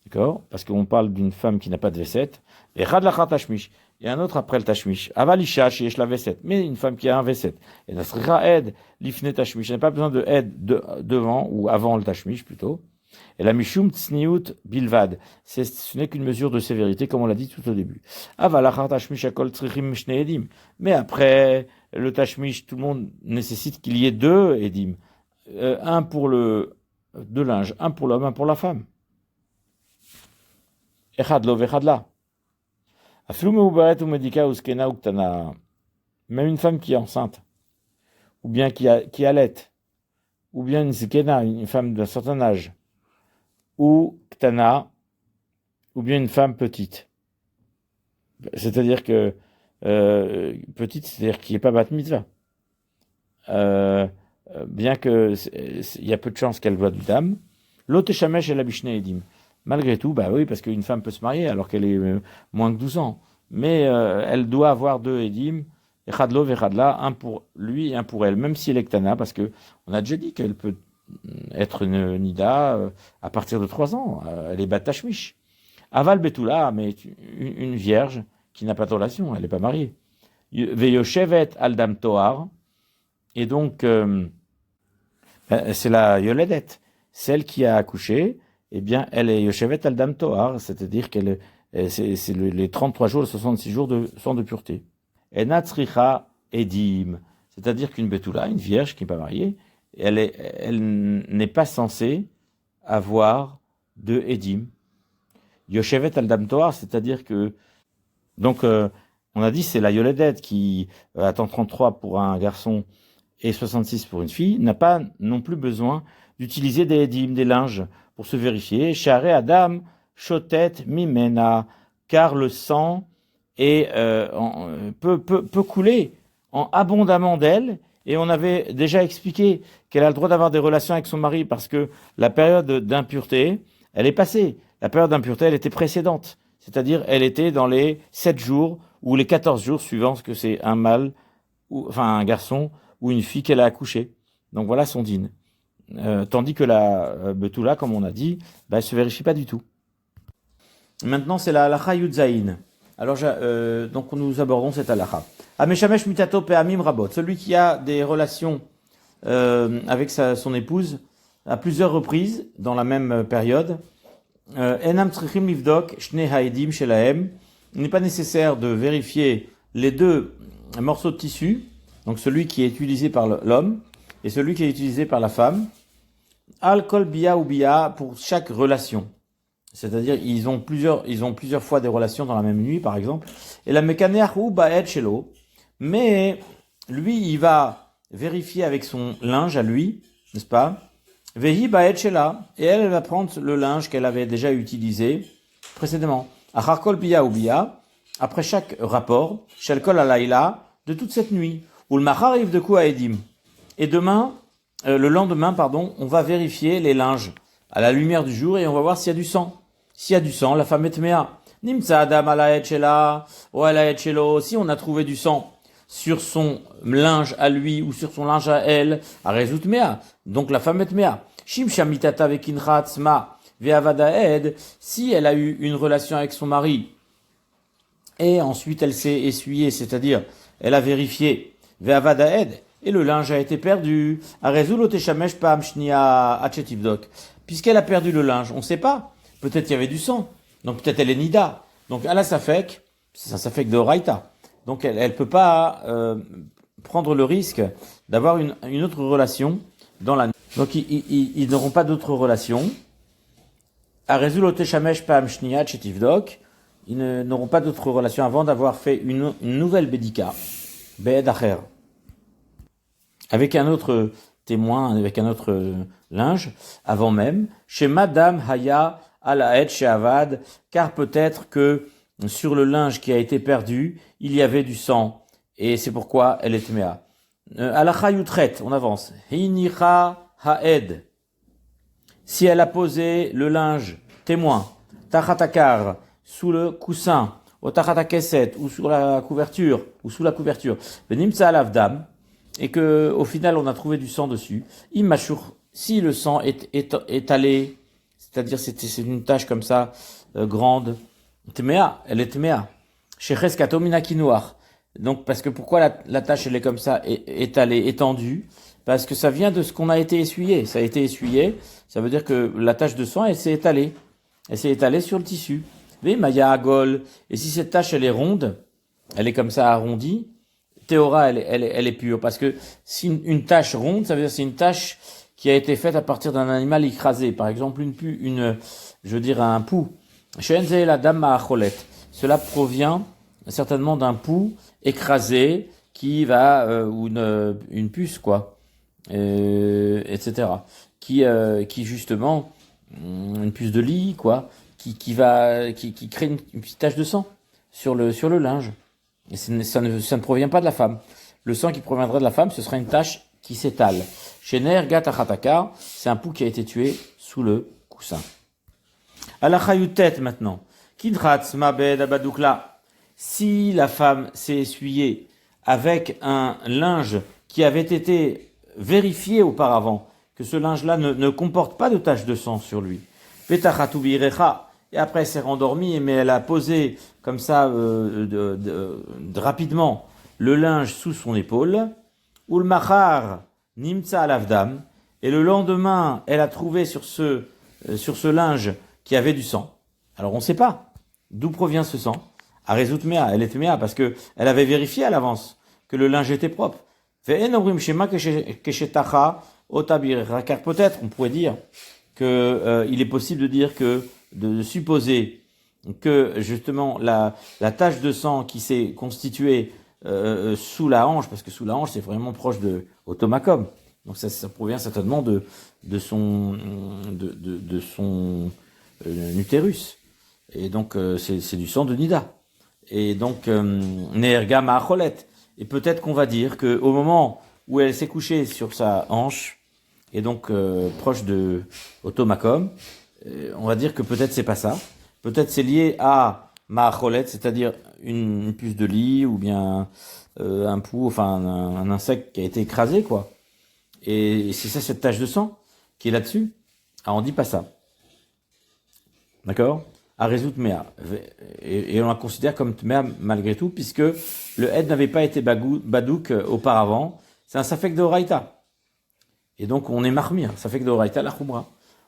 D'accord? Parce qu'on parle d'une femme qui n'a pas de vaissette. Et Rad lachar tashmish. Et un autre après le tashmish. Avalisha sheyesh la vaissette. Mais une femme qui a un vaissette. Et nasricha aide lifne tashmish. Elle n'a pas besoin de aide devant ou avant le tashmish plutôt. Et la mishum tsniout bilvad. Ce n'est qu'une mesure de sévérité comme on l'a dit tout au début. Avalachar tashmish akol tzrichim shne edim. Mais après le tashmish, tout le monde nécessite qu'il y ait 2 edim. Un pour le linge, un pour l'homme, un pour la femme. Echad lo vechad la. Même une femme qui est enceinte, ou bien qui allait, ou bien une zikena, une femme d'un certain âge, ou ktana, ou bien une femme petite. C'est-à-dire que petite, c'est-à-dire qui n'est pas bat mitzvah. Bien que il y a peu de chances qu'elle voie du dam. L'oteshamesh et la bishne edim. Malgré tout, bah oui, parce qu'une femme peut se marier alors qu'elle est moins que 12 ans. Mais elle doit avoir 2 edim, echadlo vechadla, un pour lui et un pour elle, même si elle est ktana, parce que on a déjà dit qu'elle peut être une nida à partir de 3 ans. Elle est bat tashmish. Aval betula, mais une vierge qui n'a pas de relation, elle n'est pas mariée. Veyoshevet aldam toar, et donc c'est la yoledet, celle qui a accouché. Eh bien, elle est Yoshevet al-Dam Tohar, c'est-à-dire c'est les 33 jours, les 66 jours de sang de pureté. Et Natsricha Edim, c'est-à-dire qu'une Betula, une vierge qui n'est pas mariée, elle n'est pas censée avoir de Edim. Yoshevet al-Dam Tohar, c'est-à-dire que, donc, on a dit c'est la Yoledet qui attend 33 pour un garçon et 66 pour une fille, n'a pas non plus besoin d'utiliser des Edim, des linges, pour se vérifier, Share Adam, Shotet, Mimena, car le sang peut couler abondamment d'elle, et on avait déjà expliqué qu'elle a le droit d'avoir des relations avec son mari parce que la période d'impureté, elle est passée. La période d'impureté, elle était précédente, c'est-à-dire elle était dans les 7 jours ou les 14 jours suivant que c'est un mâle, un garçon ou une fille qu'elle a accouché. Donc voilà son din. Tandis que la Betula, comme on a dit, elle se vérifie pas du tout. Maintenant, c'est la halakha Yudzaïn. Alors, donc nous abordons cette halakha. Ameshamesh mitato pe'amim rabot. Celui qui a des relations avec son épouse à plusieurs reprises dans la même période. Enam tzrichim livdok shnei haedim shelahem. Il n'est pas nécessaire de vérifier les deux morceaux de tissu, donc celui qui est utilisé par l'homme et celui qui est utilisé par la femme. Al kol bia ou bia pour chaque relation. C'est-à-dire, ils ont plusieurs fois des relations dans la même nuit, par exemple. Et la mekaneach ou ba'ed shelo. Mais, lui, il va vérifier avec son linge à lui, n'est-ce pas? Vehi ba'ed shela. Et elle va prendre le linge qu'elle avait déjà utilisé précédemment. Achar kol bia ou bia. Après chaque rapport, shel kol alayla, de toute cette nuit. Ou le machar arrive de coup à edim. Et le lendemain, on va vérifier les linges à la lumière du jour et on va voir s'il y a du sang. S'il y a du sang, la femme est tméa. Nimtsa adam ala etchela, ou ala etchelo. Si on a trouvé du sang sur son linge à lui ou sur son linge à elle, a résout tméa. Donc la femme est tméa. Shim shamitata vekincha tzma ve'avada ed. Si elle a eu une relation avec son mari et ensuite elle s'est essuyée, c'est-à-dire elle a vérifié ve'avada ed. Et le linge a été perdu. Puisqu'elle a perdu le linge, on ne sait pas. Peut-être qu'il y avait du sang. Donc peut-être elle est nida. Donc à la safek, ça safek de Raïta. Donc elle peut pas prendre le risque d'avoir une autre relation dans la nuit. Donc ils n'auront pas d'autre relation. Ils n'auront pas d'autre relation avant d'avoir fait une nouvelle bédika. Be'ed acher. Avec un autre témoin, avec un autre linge, avant même, chez Madame Haya Alaed chez Avad, car peut-être que sur le linge qui a été perdu, il y avait du sang, et c'est pourquoi elle est méa. Alacha Yutret, on avance. Hinicha Haed. Si elle a posé le linge, témoin, Tachatakar, sous le coussin, au Tachatakeset, ou sur la couverture, Benimtsa Alavdam, et que au final on a trouvé du sang dessus. Imashur, si le sang est étalé, c'est-à-dire c'est une tache comme ça grande, tmea, elle est tmea. Sheches katomina kinoar. Donc parce que pourquoi la tache elle est comme ça étalée, étendue? Parce que ça vient de ce qu'on a été essuyé. Ça a été essuyé, ça veut dire que la tache de sang elle s'est étalée. Elle s'est étalée sur le tissu. Ve maya agol. Et si cette tache elle est ronde, elle est comme ça arrondie. Théora, elle est pure, parce que si une tache ronde, ça veut dire que c'est une tache qui a été faite à partir d'un animal écrasé, par exemple un pouls. Shenze la dame ma'acholet. Cela provient certainement d'un pouls écrasé qui va ou une puce quoi, etc. Qui justement une puce de lit quoi, qui crée une petite tache de sang sur le linge. Et ça ne provient pas de la femme. Le sang qui proviendrait de la femme, ce sera une tache qui s'étale. Chez Ner Gatachataka, c'est un pouls qui a été tué sous le coussin. Alachayutet maintenant. Kidratz mabed abadukla. Si la femme s'est essuyée avec un linge qui avait été vérifié auparavant, que ce linge-là ne comporte pas de tache de sang sur lui. Petachatu birecha. Et après, elle s'est rendormie, mais elle a posé comme ça, rapidement, le linge sous son épaule. Ul machar nimtsa alavdam. Et le lendemain, elle a trouvé sur ce linge qui avait du sang. Alors, on ne sait pas d'où provient ce sang. Arezout mea, elle était mea, parce que elle avait vérifié à l'avance que le linge était propre. Ve'en obrim shema keshetacha otabirera. Car peut-être, on pourrait dire que il est possible de supposer que justement la tache de sang qui s'est constituée sous la hanche, parce que sous la hanche c'est vraiment proche de Otomacom, donc ça provient certainement de son utérus, et donc c'est du sang de Nida, et donc Neerga Ma'acholet, et peut-être qu'on va dire que au moment où elle s'est couchée sur sa hanche, et donc proche de Otomacom, on va dire que peut-être c'est pas ça. Peut-être c'est lié à Ma'acholet, c'est-à-dire une puce de lit ou bien un pou, enfin un insecte qui a été écrasé, quoi. Et c'est ça cette tache de sang qui est là-dessus. Ah, on dit pas ça. D'accord? À résoudre Mea. Et on la considère comme Tmea malgré tout, puisque le Ed n'avait pas été badouk auparavant. C'est un Safek de Horaïta. Et donc on est marmir. Safek de Horaïta, la Khumra.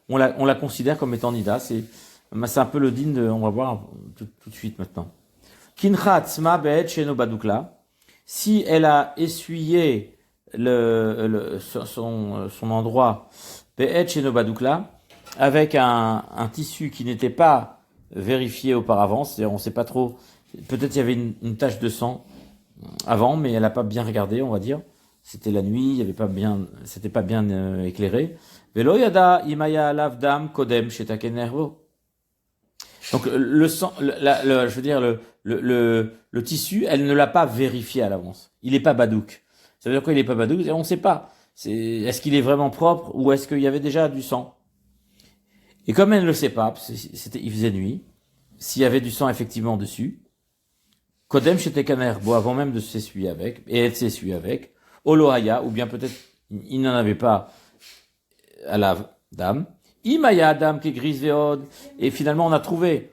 On la considère comme étant Nida. C'est un peu le din de, on va voir tout de suite maintenant. Kinchat Sma Be'ed Sheno Badoukla. Si elle a essuyé son endroit Be'ed Sheno Badoukla, avec un tissu qui n'était pas vérifié auparavant, c'est-à-dire on ne sait pas trop, peut-être il y avait une tache de sang avant, mais elle n'a pas bien regardé, on va dire. C'était la nuit, il y avait pas bien, c'était pas bien éclairé. Velo yada imaya lavdam kodem shetakenervo. Donc le sang, je veux dire le tissu, elle ne l'a pas vérifié à l'avance. Il n'est pas badouk. Ça veut dire quoi, il n'est pas badouk? On ne sait pas. Est-ce qu'il est vraiment propre ou est-ce qu'il y avait déjà du sang? Et comme elle ne le sait pas, il faisait nuit, s'il y avait du sang effectivement dessus, Kodem Shetekaner, bon, avant même de s'essuyer avec, et elle s'essuie avec, Olohaya, ou bien peut-être il n'en avait pas à la dame, Imaya dame qui est grise véode, et finalement on a trouvé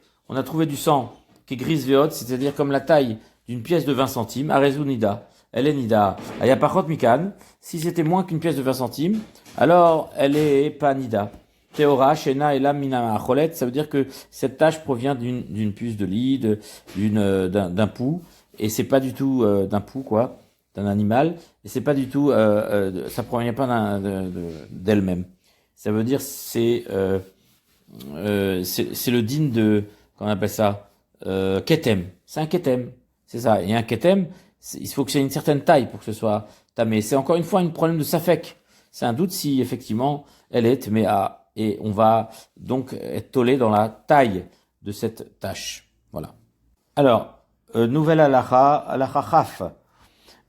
du sang qui est grise véode, c'est-à-dire comme la taille d'une pièce de 20 centimes, Arezu Nida, elle est Nida, Ayapachot Mikan, si c'était moins qu'une pièce de 20 centimes, alors elle est pas Nida. Théora, Shena et Mina Acholet, ça veut dire que cette tache provient d'une puce de lit, d'un pou, et c'est pas du tout d'un pou, quoi, d'un animal, et c'est pas du tout, ça provient pas d'elle-même. Ça veut dire c'est le din de, qu'on appelle ça, ketem. C'est un ketem, c'est ça. Et un ketem, il faut que c'est une certaine taille pour que ce soit tamé. C'est encore une fois un problème de safek. C'est un doute si effectivement elle est mais et on va donc être tollé dans la taille de cette tâche. Voilà. Alors, nouvelle halakha chaf.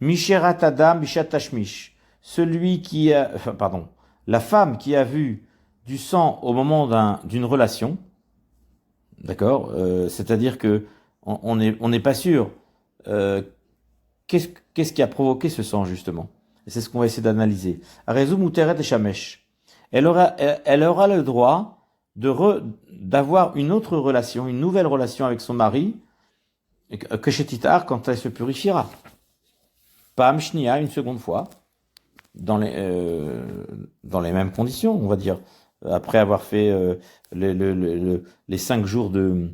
Misherat adam bishat tashmish. Celui qui a, pardon, la femme qui a vu du sang au moment d'une relation, d'accord, c'est-à-dire que on n'est pas sûr. Qu'est-ce qui a provoqué ce sang justement? Et c'est ce qu'on va essayer d'analyser. Arezum uteret et shamesh. Elle aura le droit d'avoir une autre relation, une nouvelle relation avec son mari, que chez Titar quand elle se purifiera. Pam shnia, une seconde fois, dans les mêmes conditions, on va dire, après avoir fait les 5 jours de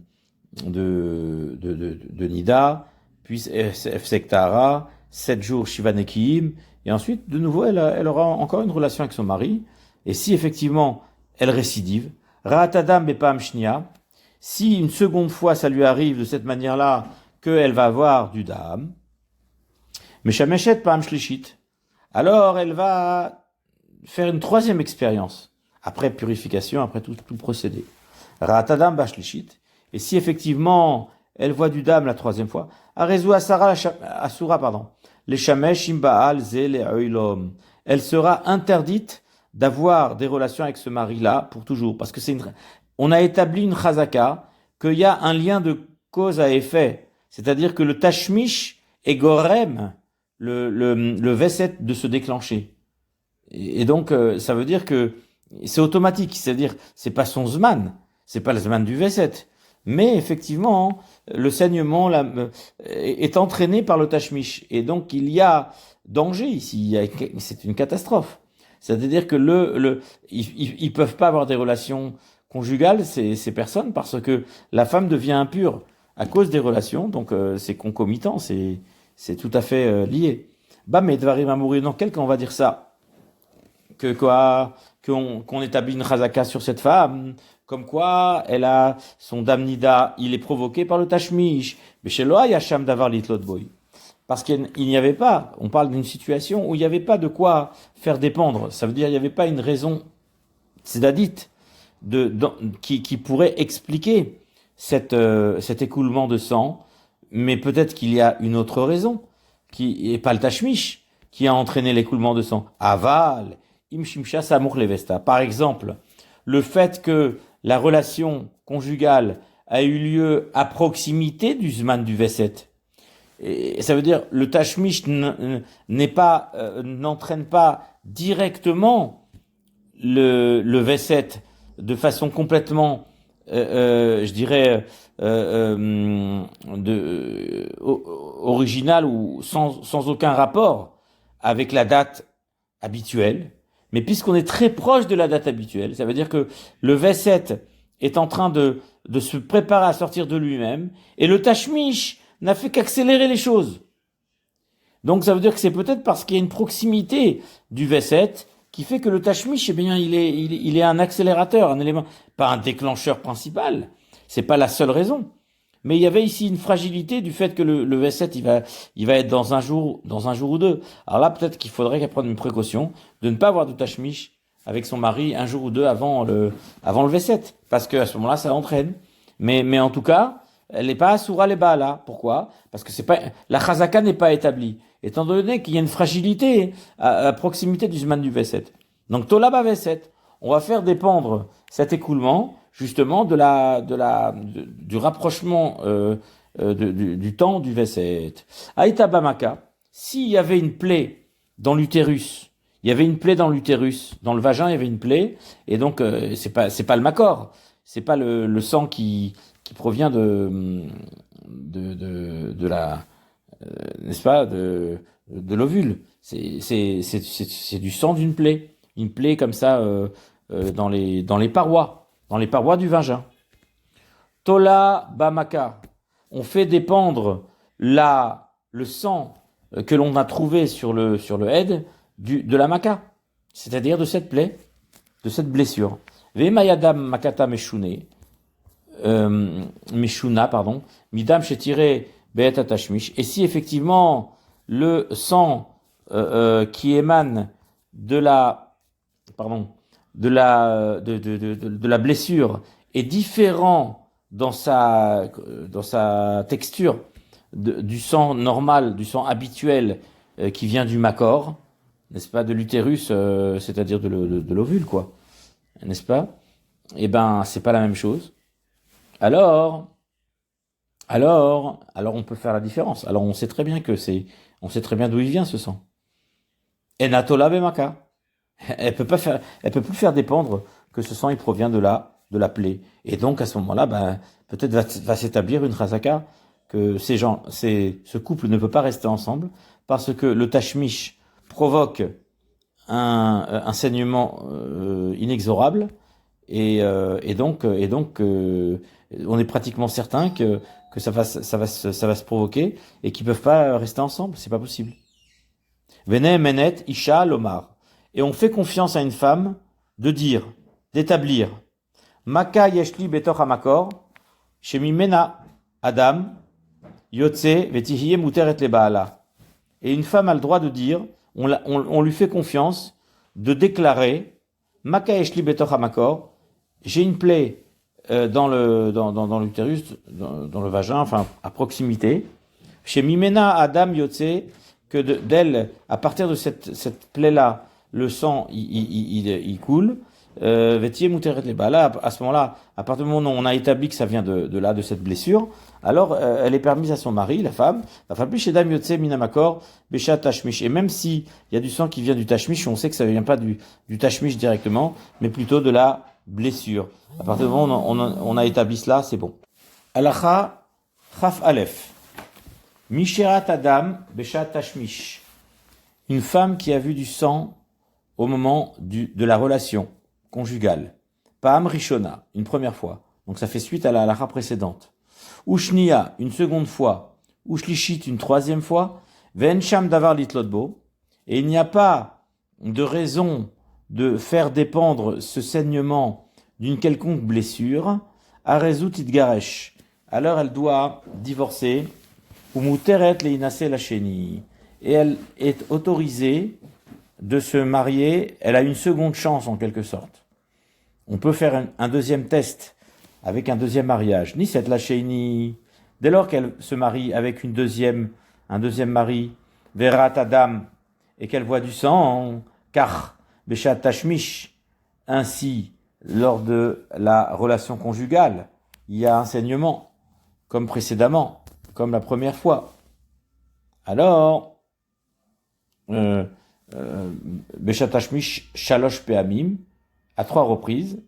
Nida, puis Efsektara, 7 jours Shivanekim, et ensuite, de nouveau, elle aura encore une relation avec son mari. Et si effectivement elle récidive, Ra'atadam bepam shnia, si une seconde fois ça lui arrive de cette manière-là, qu'elle va avoir du dam, meshameshet pam shlishit, alors elle va faire une troisième expérience, après purification, après tout procédé. Ra'atadam bashlishit, et si effectivement elle voit du dam la troisième fois, arezu asura, les shamesh imbaal ze le oilom, elle sera interdite d'avoir des relations avec ce mari-là pour toujours. Parce que on a établi une chazaka, qu'il y a un lien de cause à effet. C'est-à-dire que le tashmish est gorem, le vesset de se déclencher. Et donc, ça veut dire que c'est automatique. C'est-à-dire, c'est pas son zman. C'est pas le zman du vesset. Mais effectivement, le saignement est entraîné par le tashmish. Et donc, il y a danger ici. C'est une catastrophe. C'est-à-dire que ils peuvent pas avoir des relations conjugales, ces personnes, parce que la femme devient impure à cause des relations, donc c'est concomitant, c'est tout à fait lié. Bah, mais Dvarim à mourir, dans quel cas on va dire ça? Qu'on établit une chazaka sur cette femme, comme quoi elle a son damnida, il est provoqué par le tashmish. Mais chez Loa, Yasham Davar Litlot Boy. Parce qu'il n'y avait pas, on parle d'une situation où il n'y avait pas de quoi faire dépendre. Ça veut dire qu'il n'y avait pas une raison sédadite qui pourrait expliquer cet écoulement de sang. Mais peut-être qu'il y a une autre raison, qui n'est pas le tashmish, qui a entraîné l'écoulement de sang. Aval, imshimsha samur levesta. Par exemple, le fait que la relation conjugale a eu lieu à proximité du Zman du Veset. Et ça veut dire le Tashmish n'entraîne pas directement le Veset de façon complètement, je dirais, originale ou sans aucun rapport avec la date habituelle. Mais puisqu'on est très proche de la date habituelle, ça veut dire que le Veset est en train de se préparer à sortir de lui-même, et le Tashmish n'a fait qu'accélérer les choses. Donc ça veut dire que c'est peut-être parce qu'il y a une proximité du Veset qui fait que le Tashmish, eh bien, il est un accélérateur, un élément, pas un déclencheur principal. C'est pas la seule raison. Mais il y avait ici une fragilité du fait que le Veset, il va être dans un jour ou deux. Alors là, peut-être qu'il faudrait qu'elle prenne une précaution de ne pas avoir de Tashmish avec son mari un jour ou deux avant le Veset. Parce que à ce moment-là, ça entraîne. Mais en tout cas, elle n'est pas assoura les Baala. Pourquoi? Parce que la Chazaka n'est pas établie. Étant donné qu'il y a une fragilité à proximité du Zman du Veset. Donc, Tolaba Veset, on va faire dépendre cet écoulement, justement, du rapprochement, du temps du Veset. Aïta Bamaka, s'il y avait une plaie dans l'utérus, dans le vagin, il y avait une plaie, et donc, c'est pas le makor, c'est pas le sang qui provient de la, n'est-ce pas, de l'ovule. C'est du sang d'une plaie. Une plaie comme ça, dans les parois du vagin. Tola Bamaka. On fait dépendre le sang que l'on a trouvé sur le head de la maka. C'est-à-dire de cette plaie, de cette blessure. Vemayadam makata meshune. Meshuna, pardon. Midam shetiré be'et atashmish. Et si effectivement le sang qui émane de la blessure est différent dans sa texture du sang normal, du sang habituel qui vient du makor, n'est-ce pas, de l'utérus, c'est-à-dire de l'ovule, quoi, n'est-ce pas? Eh ben, c'est pas la même chose. Alors, on peut faire la différence. Alors, on sait très bien d'où il vient ce sang. Enatola bemaka. Elle peut plus faire dépendre que ce sang il provient de la plaie. Et donc à ce moment-là, peut-être va s'établir une chazaka que ce couple ne peut pas rester ensemble parce que le tashmish provoque un saignement inexorable et donc on est pratiquement certain que ça va se provoquer et qu'ils peuvent pas rester ensemble. C'est pas possible. Vene menet isha lomar. Et on fait confiance à une femme d'établir. Maka yeshli betoch hamakor, shemimena Adam, yotse vetihiye muteret le baala. Et une femme a le droit de dire, on lui fait confiance, de déclarer, Maka yeshli betoch hamakor, j'ai une plaie dans l'utérus, dans le vagin, enfin à proximité. Shemimena Adam yotse, que d'elle, à partir de cette plaie-là, le sang, il coule. Vetiye muteret leba. Là, à ce moment-là, à partir du moment où on a établi que ça vient de cette blessure, alors elle est permise à son mari, la femme. Chez Dam Yotse Minamakor, Besha Tashmish. Et même si il y a du sang qui vient du Tashmish, on sait que ça ne vient pas du Tashmish directement, mais plutôt de la blessure. À partir du moment où on a établi cela, c'est bon. Alacha Chaf Aleph. Misherat Adam Besha Tashmish. Une femme qui a vu du sang au moment de la relation conjugale. Pa'am Rishona, une première fois. Donc ça fait suite à la halakha précédente. Ushniya, une seconde fois. Ushlishit, une troisième fois. Vensham davar litlotbo. Et il n'y a pas de raison de faire dépendre ce saignement d'une quelconque blessure. Arezut itgaresh. Alors elle doit divorcer. Umuteret leinase lacheni. Et elle est autorisée de se marier, elle a une seconde chance en quelque sorte. On peut faire un deuxième test avec un deuxième mariage. Ni cette lachéni, dès lors qu'elle se marie avec un deuxième mari, Verat Adam, et qu'elle voit du sang, car Beshat Tashmish, ainsi lors de la relation conjugale, il y a un saignement, comme précédemment, comme la première fois. Alors, Beshat Tashmish Shalosh Peamim, à 3 reprises,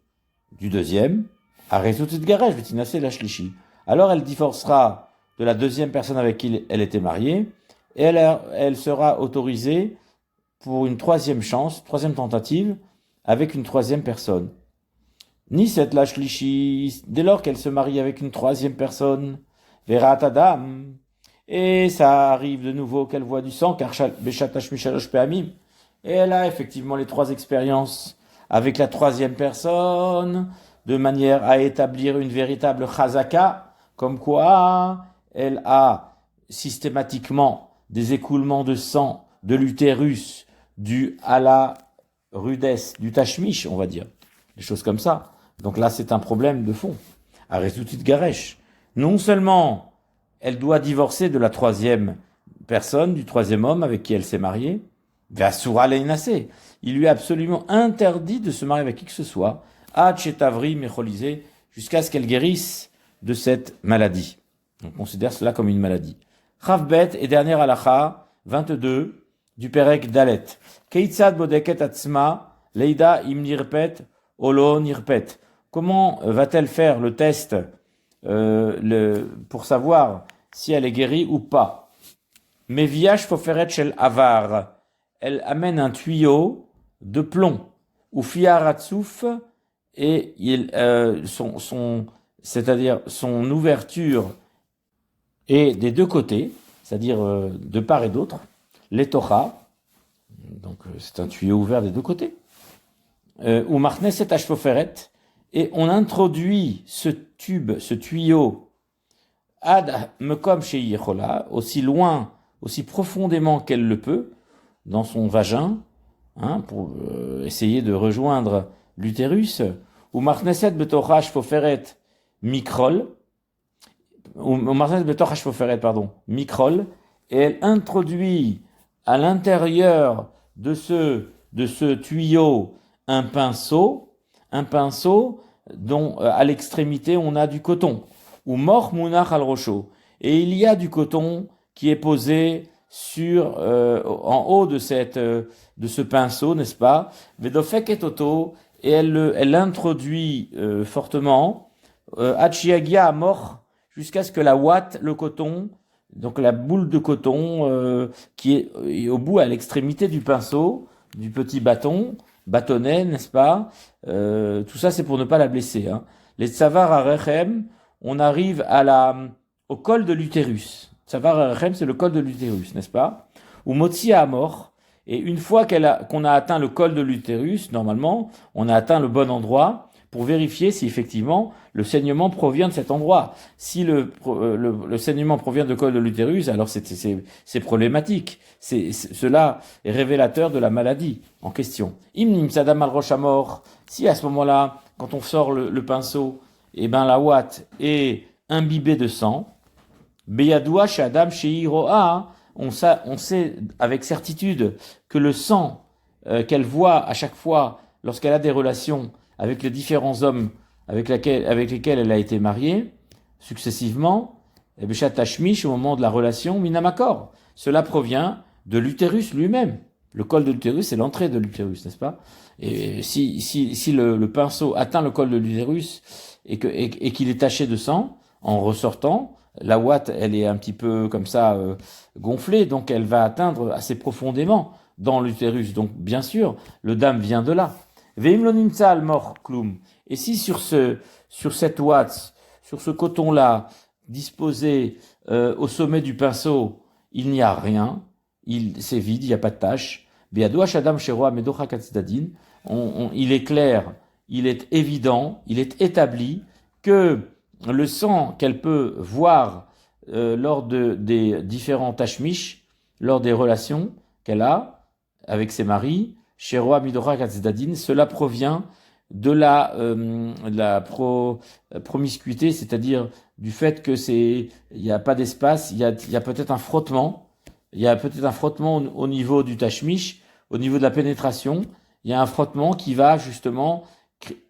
du deuxième, à Rezutit Garesh, Vetinase la Shlishi. Alors elle divorcera de la deuxième personne avec qui elle était mariée, et elle sera autorisée pour une troisième chance, troisième tentative, avec une troisième personne. Ni cette la Shlishi, dès lors qu'elle se marie avec une troisième personne, Verat Adam, et ça arrive de nouveau qu'elle voit du sang, car Beshat Tashmish Shalosh Peamim, et elle a effectivement les 3 expériences avec la troisième personne, de manière à établir une véritable chazaka, comme quoi elle a systématiquement des écoulements de sang de l'utérus dus à la rudesse du tashmish, on va dire, des choses comme ça. Donc là, c'est un problème de fond. À Rezutit Garesh, non seulement elle doit divorcer de la troisième personne, du troisième homme avec qui elle s'est mariée, Vasura Leinase, il lui est absolument interdit de se marier avec qui que ce soit, Ad Shetavri Mecholisé, jusqu'à ce qu'elle guérisse de cette maladie. On considère cela comme une maladie. Chavbet et dernière halacha, 22, du Perek Dalet. Keitzad bodeket atzma, leida im nirpet, olo nirpet. Comment va-t-elle faire le test pour savoir si elle est guérie ou pas? Meviash foferet shel avar. Elle amène un tuyau de plomb, ou fiaratsouf, et c'est-à-dire son ouverture est des deux côtés, c'est-à-dire de part et d'autre, les Torah, donc c'est un tuyau ouvert des deux côtés, ou marneset ashfoferet, et on introduit ce tube, ce tuyau, ad mekom sheyichola, aussi loin, aussi profondément qu'elle le peut, dans son vagin, pour essayer de rejoindre l'utérus, ou marneset betocha shfoferet mikrol, ou marneset betocha shfoferet, mikrol, et elle introduit à l'intérieur de ce tuyau un pinceau dont à l'extrémité on a du coton, ou mor munach al rosho, et il y a du coton qui est posé en haut de ce pinceau, n'est-ce pas? Vedofek et toto, et elle l'introduit fortement, achiagia mort, jusqu'à ce que la ouate, le coton, donc la boule de coton qui est au bout, à l'extrémité du pinceau, du petit bâtonnet, n'est-ce pas? Tout ça, c'est pour ne pas la blesser. Les tsavar à rechem, on arrive au col de l'utérus. Tsavar à rechem, c'est le col de l'utérus, n'est-ce pas? Ou motzi à mort. Et une fois qu'on a atteint le col de l'utérus, normalement, on a atteint le bon endroit pour vérifier si effectivement le saignement provient de cet endroit. Si le saignement provient du col de l'utérus, alors c'est problématique. Cela est révélateur de la maladie en question. Imnim sadam al rochamor. Si à ce moment-là, quand on sort le pinceau, la ouate est imbibée de sang, beyadoua shadam sheiroa. On sait avec certitude que le sang qu'elle voit à chaque fois lorsqu'elle a des relations avec les différents hommes avec lesquels elle a été mariée, successivement, Beshat Tashmish, au moment de la relation, Minamakor. Cela provient de l'utérus lui-même. Le col de l'utérus, c'est l'entrée de l'utérus, n'est-ce pas? Et si le pinceau atteint le col de l'utérus et qu'il est taché de sang, en ressortant, la ouate, elle est un petit peu comme ça gonflée, donc elle va atteindre assez profondément dans l'utérus. Donc bien sûr, le dam vient de là. Veim lo nimtza al mor klum. Et si sur cette ouate, sur ce coton-là, disposé au sommet du pinceau, il n'y a rien, c'est vide, il n'y a pas de tache. Beadoua shadam sheroa medocha katzdadin. Il est clair, il est évident, il est établi que le sang qu'elle peut voir lors des différents tashmish, lors des relations qu'elle a avec ses maris, Sheroa Midora Katzdadin, cela provient de la promiscuité, c'est-à-dire du fait que il n'y a pas d'espace, il y a peut-être un frottement, au niveau du tashmish, au niveau de la pénétration, il y a un frottement qui va justement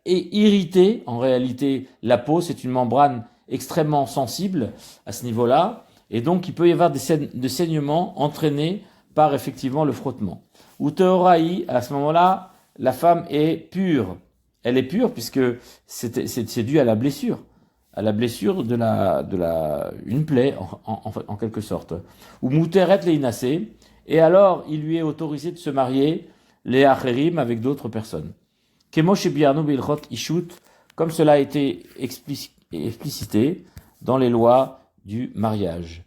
et irrité. En réalité, la peau, c'est une membrane extrêmement sensible à ce niveau-là, et donc il peut y avoir des saignements entraînés par effectivement le frottement. Ou Teoraï, à ce moment-là, la femme est pure. Elle est pure puisque c'est dû à la blessure une plaie en quelque sorte. Ou Mouteret Leinasé, et alors il lui est autorisé de se marier les Acherim avec d'autres personnes. Kemo Shebiarnu Bilchot Ishut, comme cela a été explicité dans les lois du mariage.